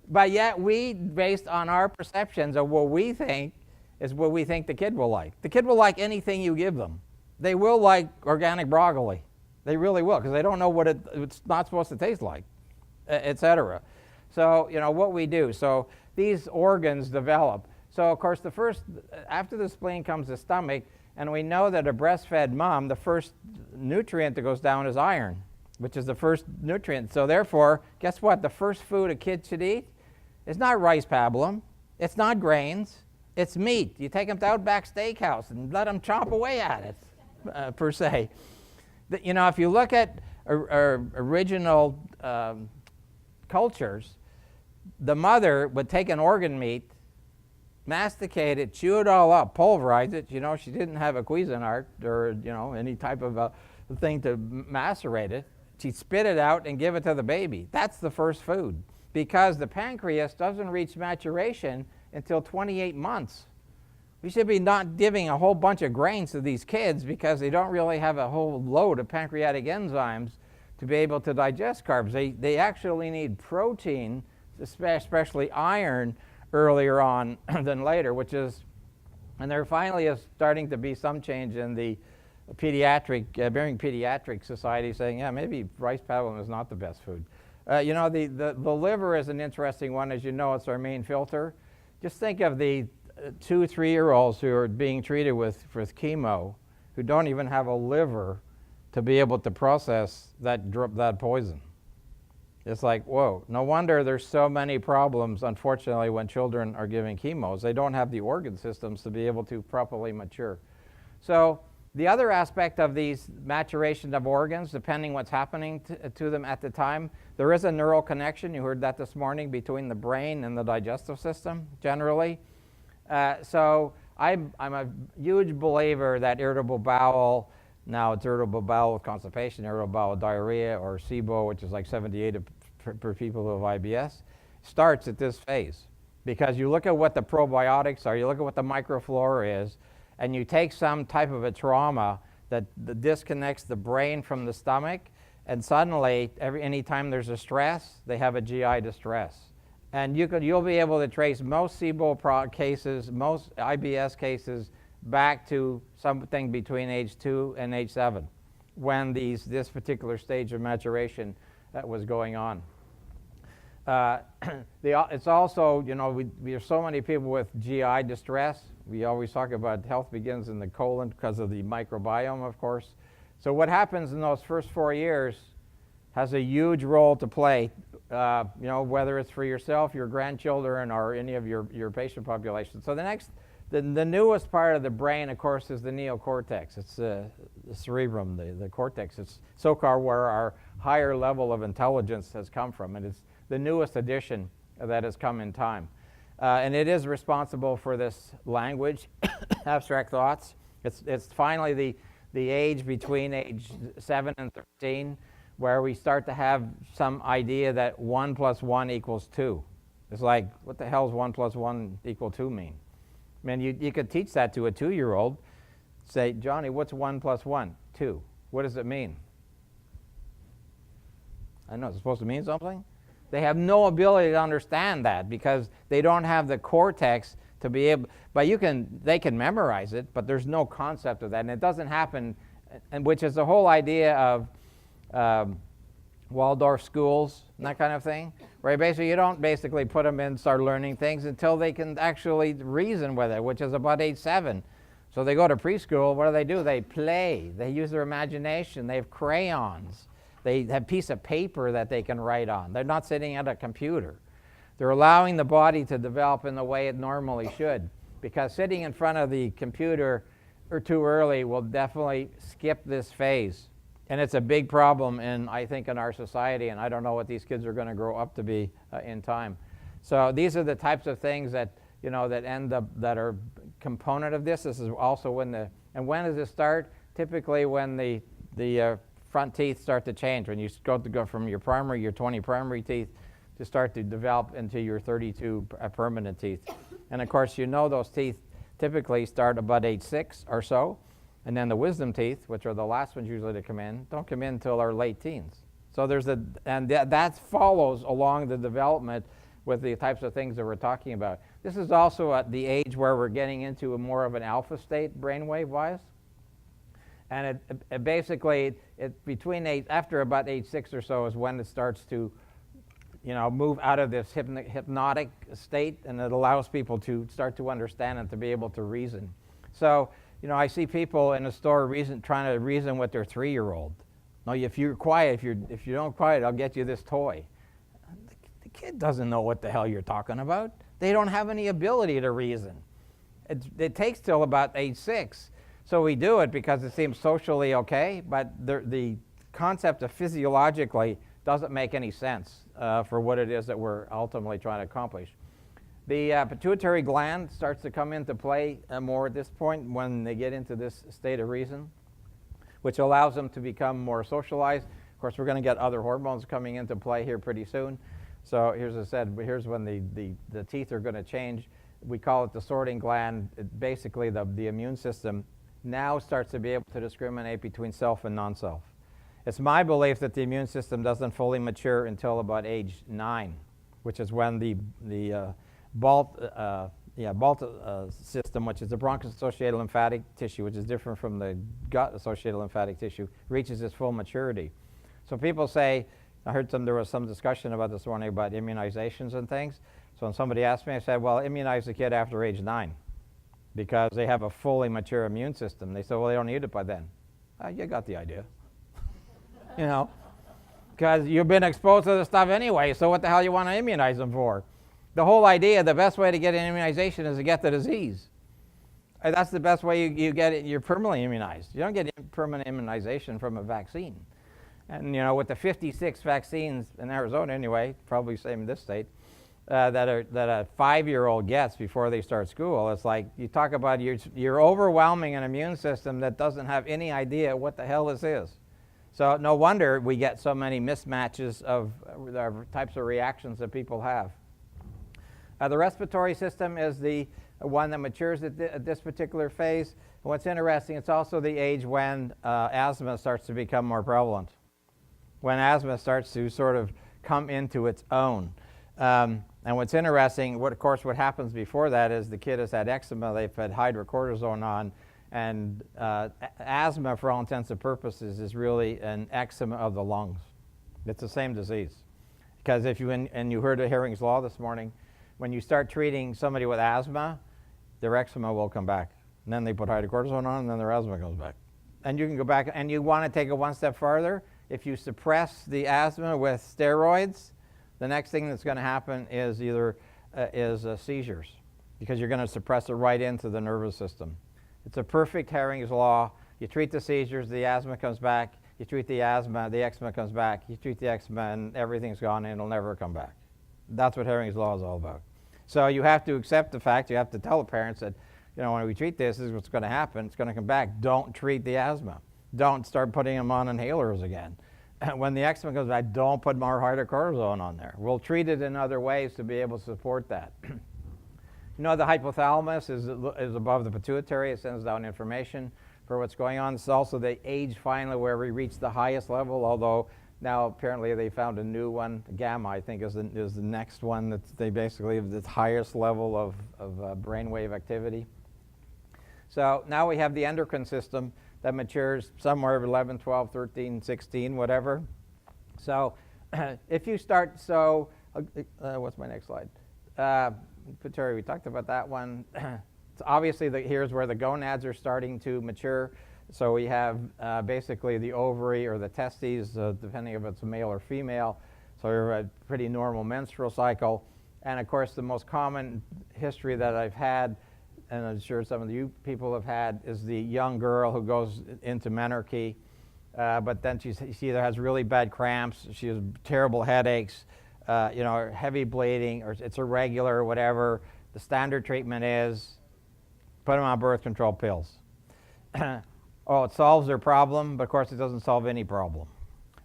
But yet we, based on our perceptions of what we think, is what we think the kid will like. The kid will like anything you give them. They will like organic broccoli. They really will, because they don't know what it's not supposed to taste like, etc. So, you know, what we do. So these organs develop. So, of course, after the spleen comes the stomach, and we know that a breastfed mom, the first nutrient that goes down is iron, which is the first nutrient. So therefore, guess what? The first food a kid should eat is not rice pablum. It's not grains, it's meat. You take them to Outback Steakhouse and let them chomp away at it, per se. You know, if you look at original cultures, the mother would take an organ meat, masticate it, chew it all up, pulverize it. You know, she didn't have a Cuisinart or, you know, any type of thing to macerate it. She'd spit it out and give it to the baby. That's the first food, because the pancreas doesn't reach maturation until 28 months. We should be not giving a whole bunch of grains to these kids because they don't really have a whole load of pancreatic enzymes to be able to digest carbs. They actually need protein, especially iron, earlier on than later, which is, and there finally is starting to be some change in the pediatric, Bering Pediatric Society saying, yeah, maybe rice paddling is not the best food. You know, the liver is an interesting one. As you know, it's our main filter. Just think of the 2-3-year-olds who are being treated with chemo, who don't even have a liver to be able to process that poison. It's like, whoa, no wonder there's so many problems, unfortunately, when children are giving chemos. They don't have the organ systems to be able to properly mature. So the other aspect of these maturation of organs, depending what's happening to them at the time, there is a neural connection, you heard that this morning, between the brain and the digestive system, generally. So I'm a huge believer that irritable bowel, now it's irritable bowel with constipation, irritable bowel diarrhea, or SIBO, which is like 78 per people who have IBS, starts at this phase. Because you look at what the probiotics are, you look at what the microflora is, and you take some type of a trauma that disconnects the brain from the stomach, and suddenly, anytime there's a stress, they have a GI distress. And you'll be able to trace most SIBO cases, most IBS cases, back to something between age 2 and age 7, when this particular stage of maturation was going on. It's also, you know, we have so many people with GI distress. We always talk about health begins in the colon because of the microbiome, of course. So what happens in those first 4 years has a huge role to play, you know, whether it's for yourself, your grandchildren, or any of your patient population. So the newest part of the brain, of course, is the neocortex. It's the cerebrum, the cortex. It's so-called where our higher level of intelligence has come from, and it's the newest addition that has come in time. And it is responsible for this language, abstract thoughts. It's finally the age between age 7 and 13 where we start to have some idea that 1 + 1 = 2. It's like, what the hell does 1 + 1 = 2 mean? I mean, you could teach that to a 2-year-old. Say, Johnny, what's 1 + 1? 2. What does it mean? I know, it's supposed to mean something. They have no ability to understand that because they don't have the cortex to be able, but they can memorize it, but there's no concept of that, and it doesn't happen, and which is the whole idea of Waldorf schools and that kind of thing, where basically you don't basically put them in, start learning things until they can actually reason with it, which is about age 7. So they go to preschool, what do? They play, they use their imagination, they have crayons, they have a piece of paper that they can write on. They're not sitting at a computer. They're allowing the body to develop in the way it normally should, because sitting in front of the computer or too early will definitely skip this phase. And it's a big problem, I think, in our society, and I don't know what these kids are going to grow up to be in time. So these are the types of things that, you know, that end up, that are component of this. This is also when when does it start? Typically when the front teeth start to change, when you go from your 20 primary teeth to start to develop into your 32 permanent teeth. And of course, you know, those teeth typically start about age 6 or so. And then the wisdom teeth, which are the last ones usually to come in, don't come in until our late teens. So that follows along the development with the types of things that we're talking about. This is also at the age where we're getting into more of an alpha state brainwave-wise. And it basically, after about age 6 or so is when it starts to, you know, move out of this hypnotic state, and it allows people to start to understand and to be able to reason. So, you know, I see people in a store trying to reason with their 3-year-old. No, if you're quiet, if you don't quiet, I'll get you this toy. The kid doesn't know what the hell you're talking about. They don't have any ability to reason. It takes till about age 6. So we do it because it seems socially okay, but the concept of physiologically doesn't make any sense for what it is that we're ultimately trying to accomplish. The pituitary gland starts to come into play more at this point when they get into this state of reason, which allows them to become more socialized. Of course, we're going to get other hormones coming into play here pretty soon. So here's, as I said, here's when the teeth are going to change. We call it the sorting gland. Basically, the immune system now starts to be able to discriminate between self and non-self. It's my belief that the immune system doesn't fully mature until about age 9, which is when the Balt system, which is the bronchus-associated lymphatic tissue, which is different from the gut-associated lymphatic tissue, reaches its full maturity. So people say, I heard there was some discussion about this morning about immunizations and things. So when somebody asked me, I said, well, immunize the kid after age 9 because they have a fully mature immune system. They said, well, they don't need it by then. You got the idea. You know, because you've been exposed to the stuff anyway, so what the hell you want to immunize them for? The whole idea, the best way to get an immunization is to get the disease. That's the best way you get it. You're permanently immunized. You don't get permanent immunization from a vaccine. And, you know, with the 56 vaccines in Arizona anyway, probably same in this state, that a 5-year-old gets before they start school, it's like you talk about you're overwhelming an immune system that doesn't have any idea what the hell this is. So no wonder we get so many mismatches of the types of reactions that people have. The respiratory system is the one that matures at this particular phase. And what's interesting, it's also the age when asthma starts to become more prevalent, when asthma starts to sort of come into its own. And what's interesting, what happens before that is the kid has had eczema, they've had hydrocortisone on, and asthma, for all intents and purposes, is really an eczema of the lungs. It's the same disease. Because if you, and you heard of Hering's Law this morning, when you start treating somebody with asthma, their eczema will come back. And then they put hydrocortisone on, and then their asthma comes back. And you can go back, and you want to take it one step farther. If you suppress the asthma with steroids, the next thing that's going to happen is either seizures, because you're going to suppress it right into the nervous system. It's a perfect Hering's Law. You treat the seizures, the asthma comes back. You treat the asthma, the eczema comes back. You treat the eczema, and everything's gone, and it'll never come back. That's what Hering's Law is all about. So you have to accept the fact, you have to tell the parents that, you know, when we treat this is what's going to happen. It's going to come back. Don't treat the asthma. Don't start putting them on inhalers again. When the eczema goes back, don't put more hydrocortisone on there. We'll treat it in other ways to be able to support that. You know, the hypothalamus is above the pituitary. It sends down information for what's going on. It's also the age finally where we reach the highest level, although now apparently they found a new one. Gamma, I think, is the next one that they basically have the highest level of brainwave activity. So now we have the endocrine system that matures somewhere 11, 12, 13, 16, whatever. So if you start, what's my next slide? Pituitary, we talked about that one. So obviously here's where the gonads are starting to mature. So we have basically the ovary or the testes, depending if it's male or female. So we have a pretty normal menstrual cycle. And of course, the most common history that I've had, and I'm sure some of you people have had, is the young girl who goes into menarche, but then she either has really bad cramps, she has terrible headaches, you know, heavy bleeding, or it's irregular or whatever. The standard treatment is put them on birth control pills. Oh, it solves their problem, but of course it doesn't solve any problem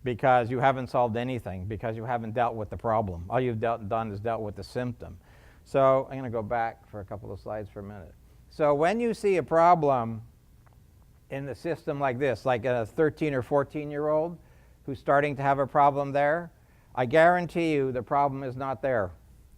because you haven't solved anything, because you haven't dealt with the problem. All you've done is dealt with the symptom. So I'm going to go back for a couple of slides for a minute. So when you see a problem in the system like this, like a 13 or 14-year-old who's starting to have a problem there, I guarantee you the problem is not there.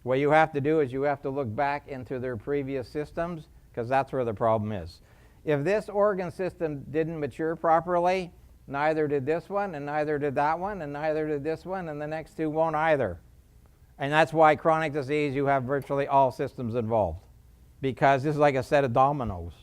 What you have to do is you have to look back into their previous systems, because that's where the problem is. If this organ system didn't mature properly, neither did this one, and neither did that one, and neither did this one, and the next two won't either. And that's why chronic disease, you have virtually all systems involved, because this is like a set of dominoes.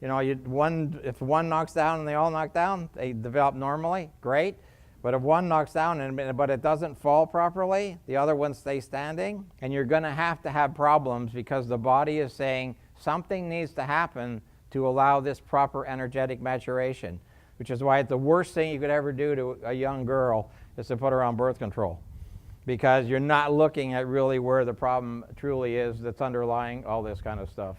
You know, if one knocks down and they all knock down, they develop normally, great. But if one knocks down, but it doesn't fall properly, the other one stays standing, and you're going to have problems because the body is saying something needs to happen to allow this proper energetic maturation, which is why the worst thing you could ever do to a young girl is to put her on birth control, because you're not looking at really where the problem truly is that's underlying all this kind of stuff.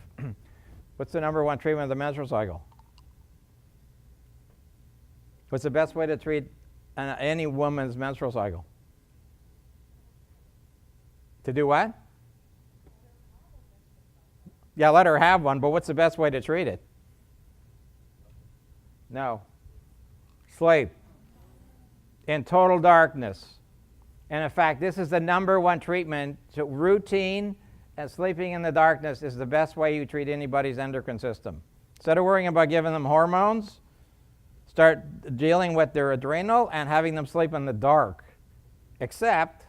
What's the number one treatment of the menstrual cycle? What's the best way to treat any woman's menstrual cycle? To do what? Yeah, let her have one, but what's the best way to treat it? No. Sleep. In total darkness. And in fact, this is the number one treatment. So routine and sleeping in the darkness is the best way you treat anybody's endocrine system. Instead of worrying about giving them hormones, start dealing with their adrenal and having them sleep in the dark, except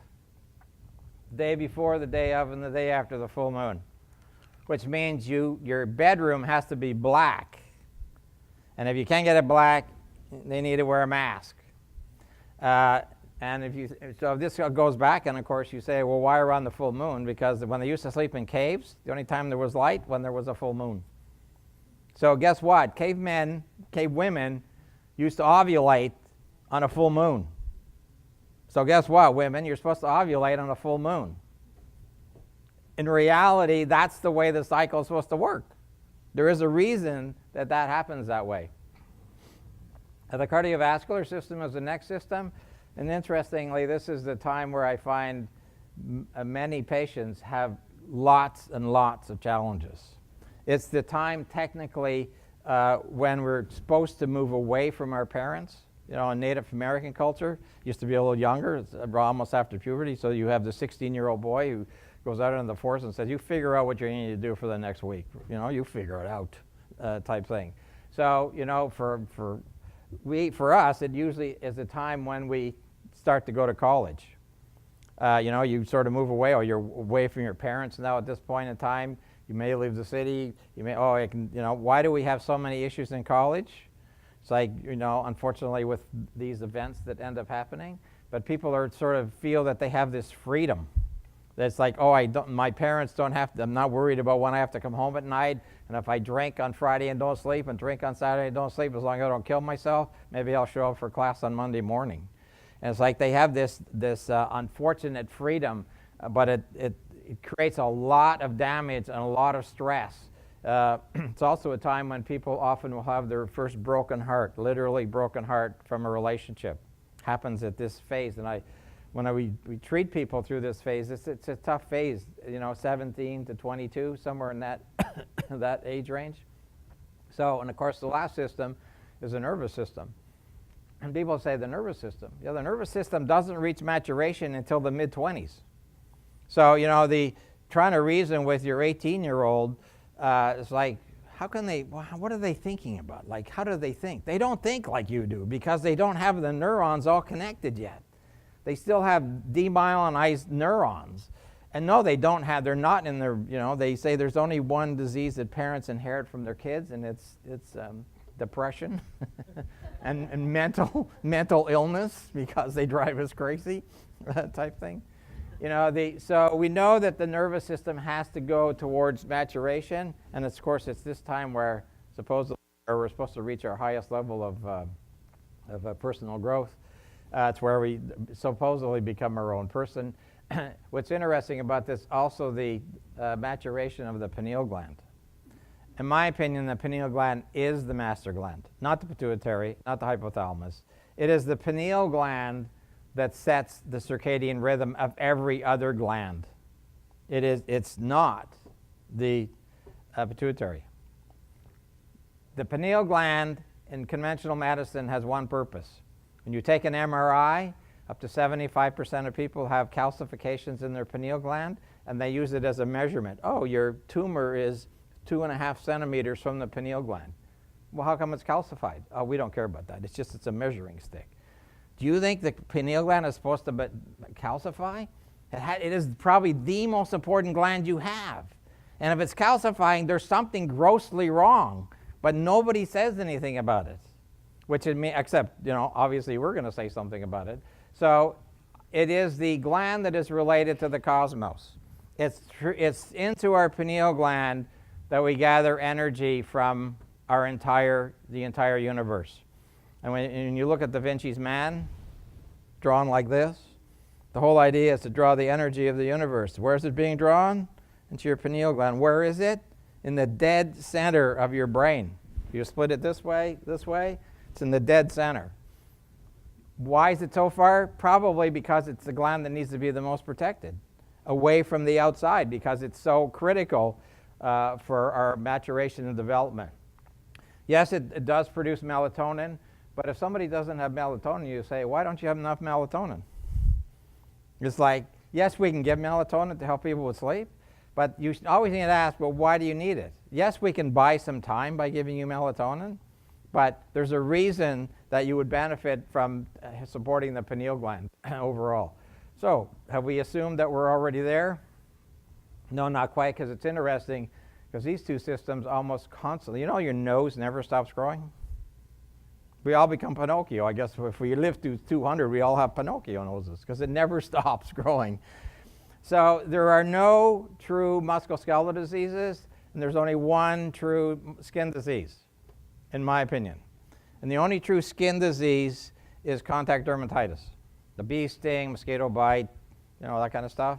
the day before, the day of, and the day after the full moon, which means your bedroom has to be black. And if you can't get it black, they need to wear a mask. And so this goes back, and of course you say, well, why around the full moon? Because when they used to sleep in caves, the only time there was light when there was a full moon. So guess what? Cave women used to ovulate on a full moon. So guess what, women? You're supposed to ovulate on a full moon. In reality, that's the way the cycle is supposed to work. There is a reason that happens that way. The cardiovascular system is the next system. And interestingly, this is the time where I find many patients have lots and lots of challenges. It's the time technically when we're supposed to move away from our parents. You know, in Native American culture, used to be a little younger, it's almost after puberty, so you have the 16-year-old boy who goes out into the forest and says, you figure out what you need to do for the next week. You know, you figure it out type thing. So, you know, for us, it usually is a time when we start to go to college. You know, you sort of move away, or you're away from your parents now at this point in time. You may leave the city. You may, why do we have so many issues in college? It's like, you know, unfortunately with these events that end up happening, but people are sort of feel that they have this freedom. That's like, my parents don't have to, I'm not worried about when I have to come home at night, and if I drink on Friday and don't sleep, and drink on Saturday and don't sleep, as long as I don't kill myself, maybe I'll show up for class on Monday morning. And it's like they have this unfortunate freedom, but it creates a lot of damage and a lot of stress. It's also a time when people often will have their first broken heart, literally broken heart from a relationship. Happens at this phase, and when we treat people through this phase, it's a tough phase, you know, 17 to 22, somewhere in that that age range. So, and of course, the last system is the nervous system. And people say the nervous system. Yeah, the nervous system doesn't reach maturation until the mid-20s. So, you know, trying to reason with your 18-year-old, it's like, how can they, what are they thinking about? Like, how do they think? They don't think like you do because they don't have the neurons all connected yet. They still have demyelinized neurons. And no, they don't have, they're not in their, you know, they say there's only one disease that parents inherit from their kids, and it's depression and mental illness because they drive us crazy type thing. You know, so we know that the nervous system has to go towards maturation, and of course it's this time where supposedly we're supposed to reach our highest level of personal growth. It's where we supposedly become our own person. What's interesting about this, also the maturation of the pineal gland. In my opinion, the pineal gland is the master gland, not the pituitary, not the hypothalamus. It is the pineal gland that sets the circadian rhythm of every other gland. It's not the pituitary. The pineal gland in conventional medicine has one purpose. When you take an MRI, up to 75% of people have calcifications in their pineal gland, and they use it as a measurement. Oh, your tumor is 2.5 centimeters from the pineal gland. Well, how come it's calcified? Oh, we don't care about that. It's a measuring stick. Do you think the pineal gland is supposed to calcify? It is probably the most important gland you have. And if it's calcifying, there's something grossly wrong, but nobody says anything about it. which it means, except, obviously we're going to say something about it. So it is the gland that is related to the cosmos. It's into our pineal gland that we gather energy from the entire universe. And when you look at Da Vinci's Man, drawn like this, the whole idea is to draw the energy of the universe. Where is it being drawn? Into your pineal gland. Where is it? In the dead center of your brain. You split it this way, it's in the dead center. Why is it so far? Probably because it's the gland that needs to be the most protected, away from the outside, because it's so critical for our maturation and development. Yes, it does produce melatonin, but if somebody doesn't have melatonin, you say, why don't you have enough melatonin? It's like, yes, we can give melatonin to help people with sleep, but you always need to ask, well, why do you need it? Yes, we can buy some time by giving you melatonin, but there's a reason that you would benefit from supporting the pineal gland overall. So, have we assumed that we're already there? No, not quite, because it's interesting, because these two systems almost constantly, your nose never stops growing? We all become Pinocchio. I guess if we live to 200, we all have Pinocchio noses, because it never stops growing. So there are no true musculoskeletal diseases, and there's only one true skin disease, in my opinion. And the only true skin disease is contact dermatitis. The bee sting, mosquito bite, that kind of stuff.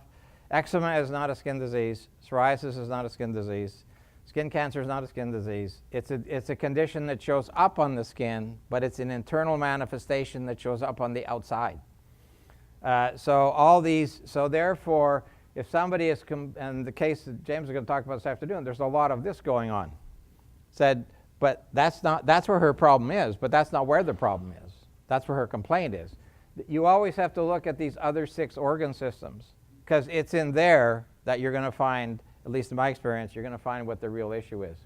Eczema is not a skin disease. Psoriasis is not a skin disease. Skin cancer is not a skin disease. It's a condition that shows up on the skin, but it's an internal manifestation that shows up on the outside. So therefore, if somebody is, and the case that James is going to talk about this afternoon, there's a lot of this going on. But that's where her problem is, but that's not where the problem is. That's where her complaint is. You always have to look at these other 6 organ systems, because it's in there that you're going to find, at least in my experience, you're going to find what the real issue is.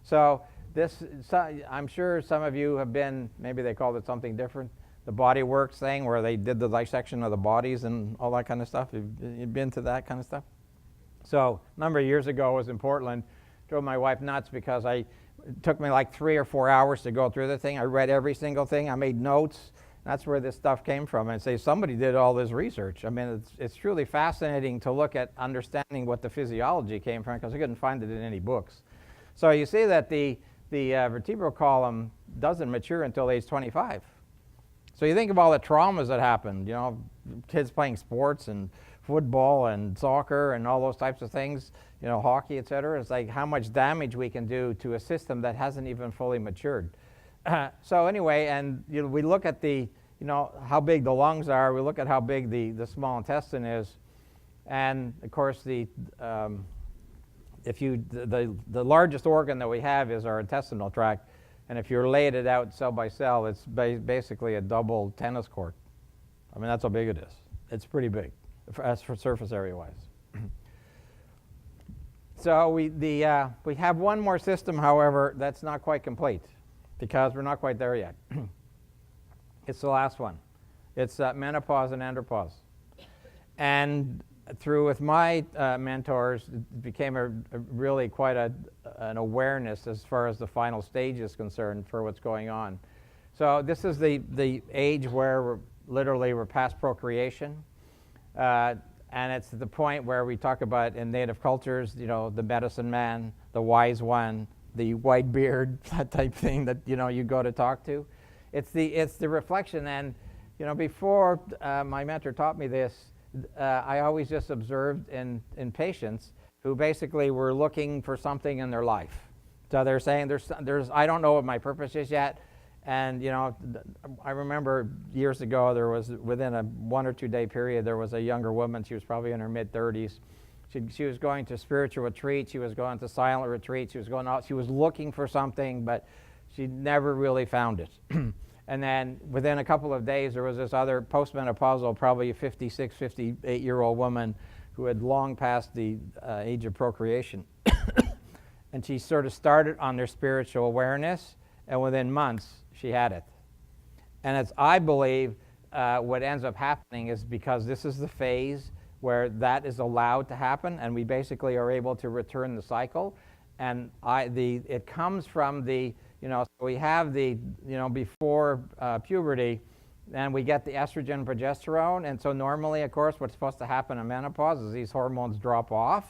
So I'm sure some of you have been, maybe they called it something different, the Body Works thing, where they did the dissection of the bodies and all that kind of stuff. You've been to that kind of stuff? So a number of years ago, I was in Portland, drove my wife nuts because it took me like 3 or 4 hours to go through the thing. I read every single thing. I made notes. That's where this stuff came from. And say somebody did all this research. I mean, it's truly fascinating to look at understanding what the physiology came from, because I couldn't find it in any books. So you see that the vertebral column doesn't mature until age 25. So you think of all the traumas that happened, kids playing sports and football and soccer and all those types of things, hockey, et cetera. It's like how much damage we can do to a system that hasn't even fully matured. So anyway, and we look at how big the lungs are. We look at how big the small intestine is, and of course the largest organ that we have is our intestinal tract, and if you're laid it out cell by cell, it's basically a double tennis court. I mean, that's how big it is. It's pretty big, as for surface area wise. So we have one more system, however, that's not quite complete, because we're not quite there yet. It's the last one. It's menopause and andropause. And with my mentors, it became really quite an awareness as far as the final stage is concerned for what's going on. So this is the age where we're past procreation. And it's the point where we talk about in native cultures, the medicine man, the wise one, the white beard, that type thing that you go to talk to. It's the reflection. And before my mentor taught me this, I always just observed in patients who basically were looking for something in their life. So they're saying there's I don't know what my purpose is yet. And I remember years ago, there was, within a 1 or 2 day period, there was a younger woman. She was probably in her mid-30s. She was going to spiritual retreat. She was going to silent retreat. She was going out. She was looking for something, but she never really found it. And then within a couple of days, there was this other postmenopausal, probably a 56, 58-year-old woman who had long passed the age of procreation. And she sort of started on their spiritual awareness, and within months, she had it. And I believe what ends up happening is because this is the phase where that is allowed to happen, and we basically are able to return the cycle. And it comes from the, so we have the, before puberty, and we get the estrogen, progesterone, and so normally, of course, what's supposed to happen in menopause is these hormones drop off.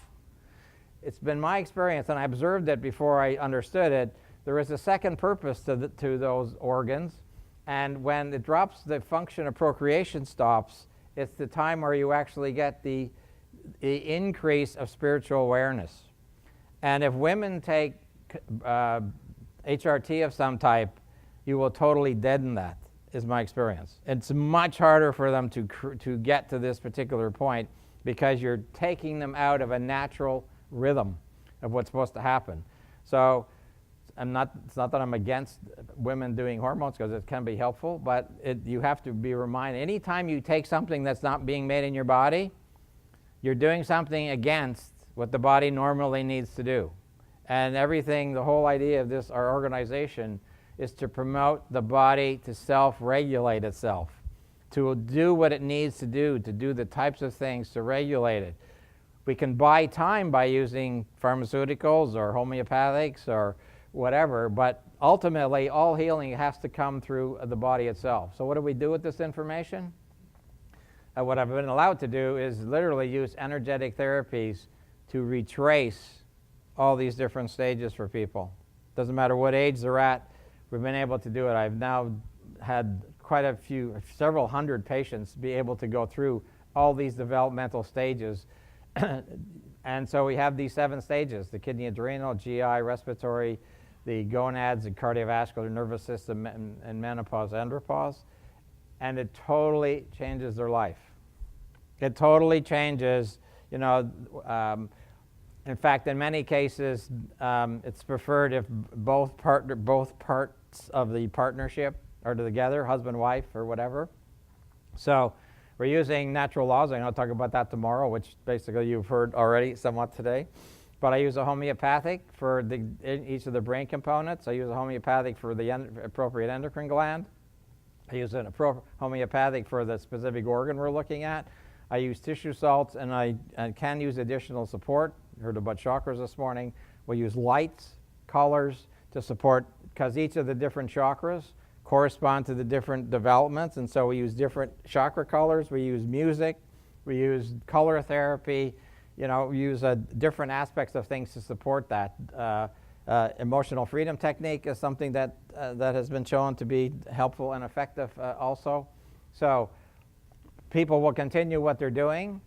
It's been my experience, and I observed it before I understood it, there is a second purpose to those organs, and when it drops, the function of procreation stops. It's the time where you actually get the increase of spiritual awareness. And if women take HRT of some type, you will totally deaden that, is my experience. It's much harder for them to get to this particular point because you're taking them out of a natural rhythm of what's supposed to happen. So it's not that I'm against women doing hormones, because it can be helpful, but you have to be reminded, anytime you take something that's not being made in your body, you're doing something against what the body normally needs to do. And the whole idea of this, our organization, is to promote the body to self-regulate itself, to do what it needs to do the types of things to regulate it. We can buy time by using pharmaceuticals or homeopathics or whatever, but ultimately all healing has to come through the body itself. So what do we do with this information? What I've been allowed to do is literally use energetic therapies to retrace all these different stages for people. Doesn't matter what age they're at, we've been able to do it. I've now had several hundred patients be able to go through all these developmental stages. And so we have these 7 stages: the kidney, adrenal, GI, respiratory, the gonads, the cardiovascular, nervous system, and menopause, andropause. And it totally changes their life. It totally changes, in fact, in many cases, it's preferred if both parts of the partnership are together, husband, wife, or whatever. So we're using natural laws. I'll talk about that tomorrow, which basically you've heard already somewhat today. But I use a homeopathic for each of the brain components. I use a homeopathic for the appropriate endocrine gland. I use an homeopathic for the specific organ we're looking at. I use tissue salts, and I can use additional support. You heard about chakras this morning. We use lights, colors to support, because each of the different chakras correspond to the different developments, and so we use different chakra colors. We use music. We use color therapy. We use different aspects of things to support that. Emotional freedom technique is something that has been shown to be helpful and effective also. So people will continue what they're doing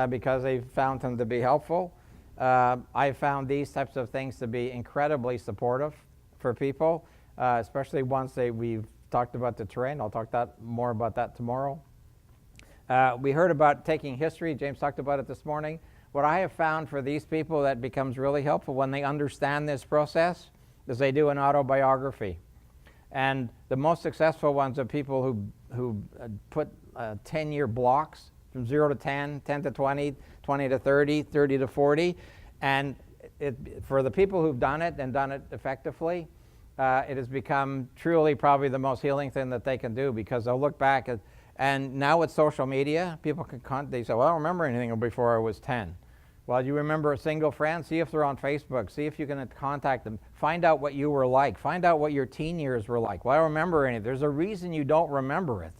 because they've found them to be helpful. I found these types of things to be incredibly supportive for people, especially once we've talked about the terrain. I'll talk more about that tomorrow. We heard about taking history. James talked about it this morning. What I have found for these people that becomes really helpful when they understand this process is they do an autobiography. And the most successful ones are people who put 10-year blocks from 0 to 10, 10 to 20, 20 to 30, 30 to 40. And for the people who've done it and done it effectively, it has become truly probably the most healing thing that they can do, because they'll look back at, and now with social media, people they say, well, I don't remember anything before I was 10. Well, you remember a single friend? See if they're on Facebook. See if you can contact them. Find out what you were like. Find out what your teen years were like. Well, I don't remember anything. There's a reason you don't remember it.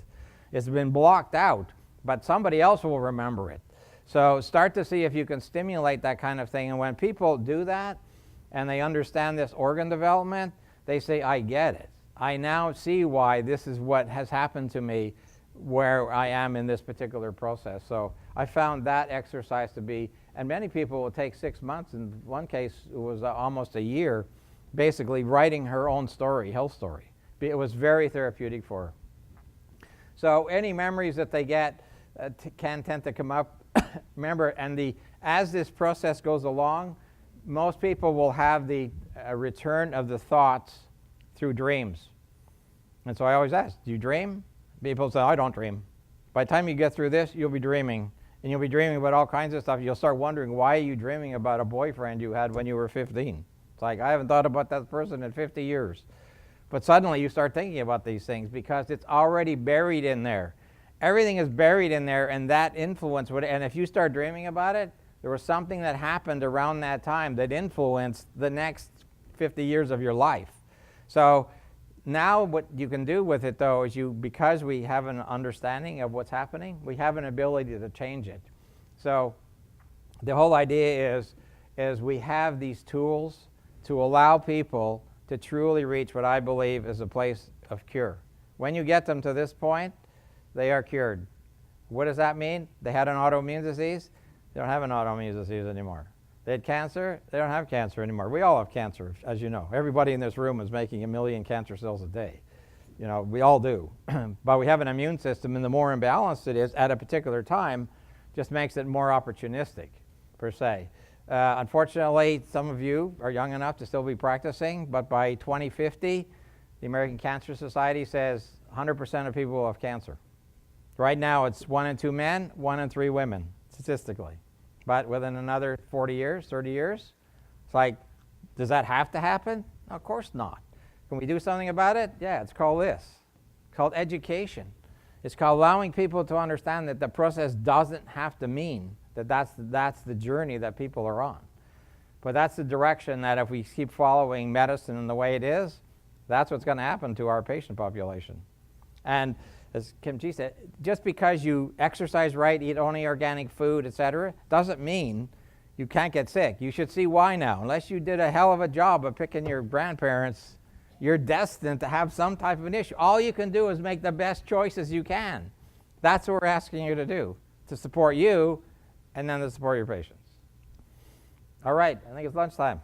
It's been blocked out, but somebody else will remember it. So start to see if you can stimulate that kind of thing. And when people do that and they understand this organ development, they say, I get it. I now see why this is what has happened to me where I am in this particular process. So I found that exercise to be, and many people will take 6 months. In one case, it was almost a year, basically writing her own story, health story. It was very therapeutic for her. So any memories that they get can tend to come up. Remember, and as this process goes along, most people will have the return of the thoughts through dreams. And so I always ask, do you dream? People say, I don't dream. By the time you get through this, you'll be dreaming. And you'll be dreaming about all kinds of stuff. You'll start wondering, why are you dreaming about a boyfriend you had when you were 15? It's like, I haven't thought about that person in 50 years. But suddenly you start thinking about these things because it's already buried in there. Everything is buried in there, and that influence would, and if you start dreaming about it, There was something that happened around that time that influenced the next 50 years of your life. So now what you can do with it, though, is because we have an understanding of what's happening, we have an ability to change it. So the whole idea is we have these tools to allow people to truly reach what I believe is a place of cure. When you get them to this point, they are cured. What does that mean? They had an autoimmune disease. They don't have an autoimmune disease anymore. They had cancer. They don't have cancer anymore. We all have cancer, as you know. Everybody in this room is making 1 million cancer cells a day. You know, we all do. But we have an immune system, and the more imbalanced it is at a particular time just makes it more opportunistic, per se. Unfortunately, some of you are young enough to still be practicing, but by 2050, the American Cancer Society says 100% of people will have cancer. Right now, it's 1 in 2 men, 1 in 3 women, statistically. But within another 40 years, 30 years, it's like, does that have to happen? No, of course not. Can we do something about it? Yeah, it's called this. It's called education. It's called allowing people to understand that the process doesn't have to mean that that's the journey that people are on. But that's the direction that if we keep following medicine in the way it is, that's what's going to happen to our patient population. And as Kim Chi said, just because you exercise right, eat only organic food, etc., doesn't mean you can't get sick. You should see why now. Unless you did a hell of a job of picking your grandparents, you're destined to have some type of an issue. All you can do is make the best choices you can. That's what we're asking you to do, to support you and then to support your patients. All right, I think it's lunchtime.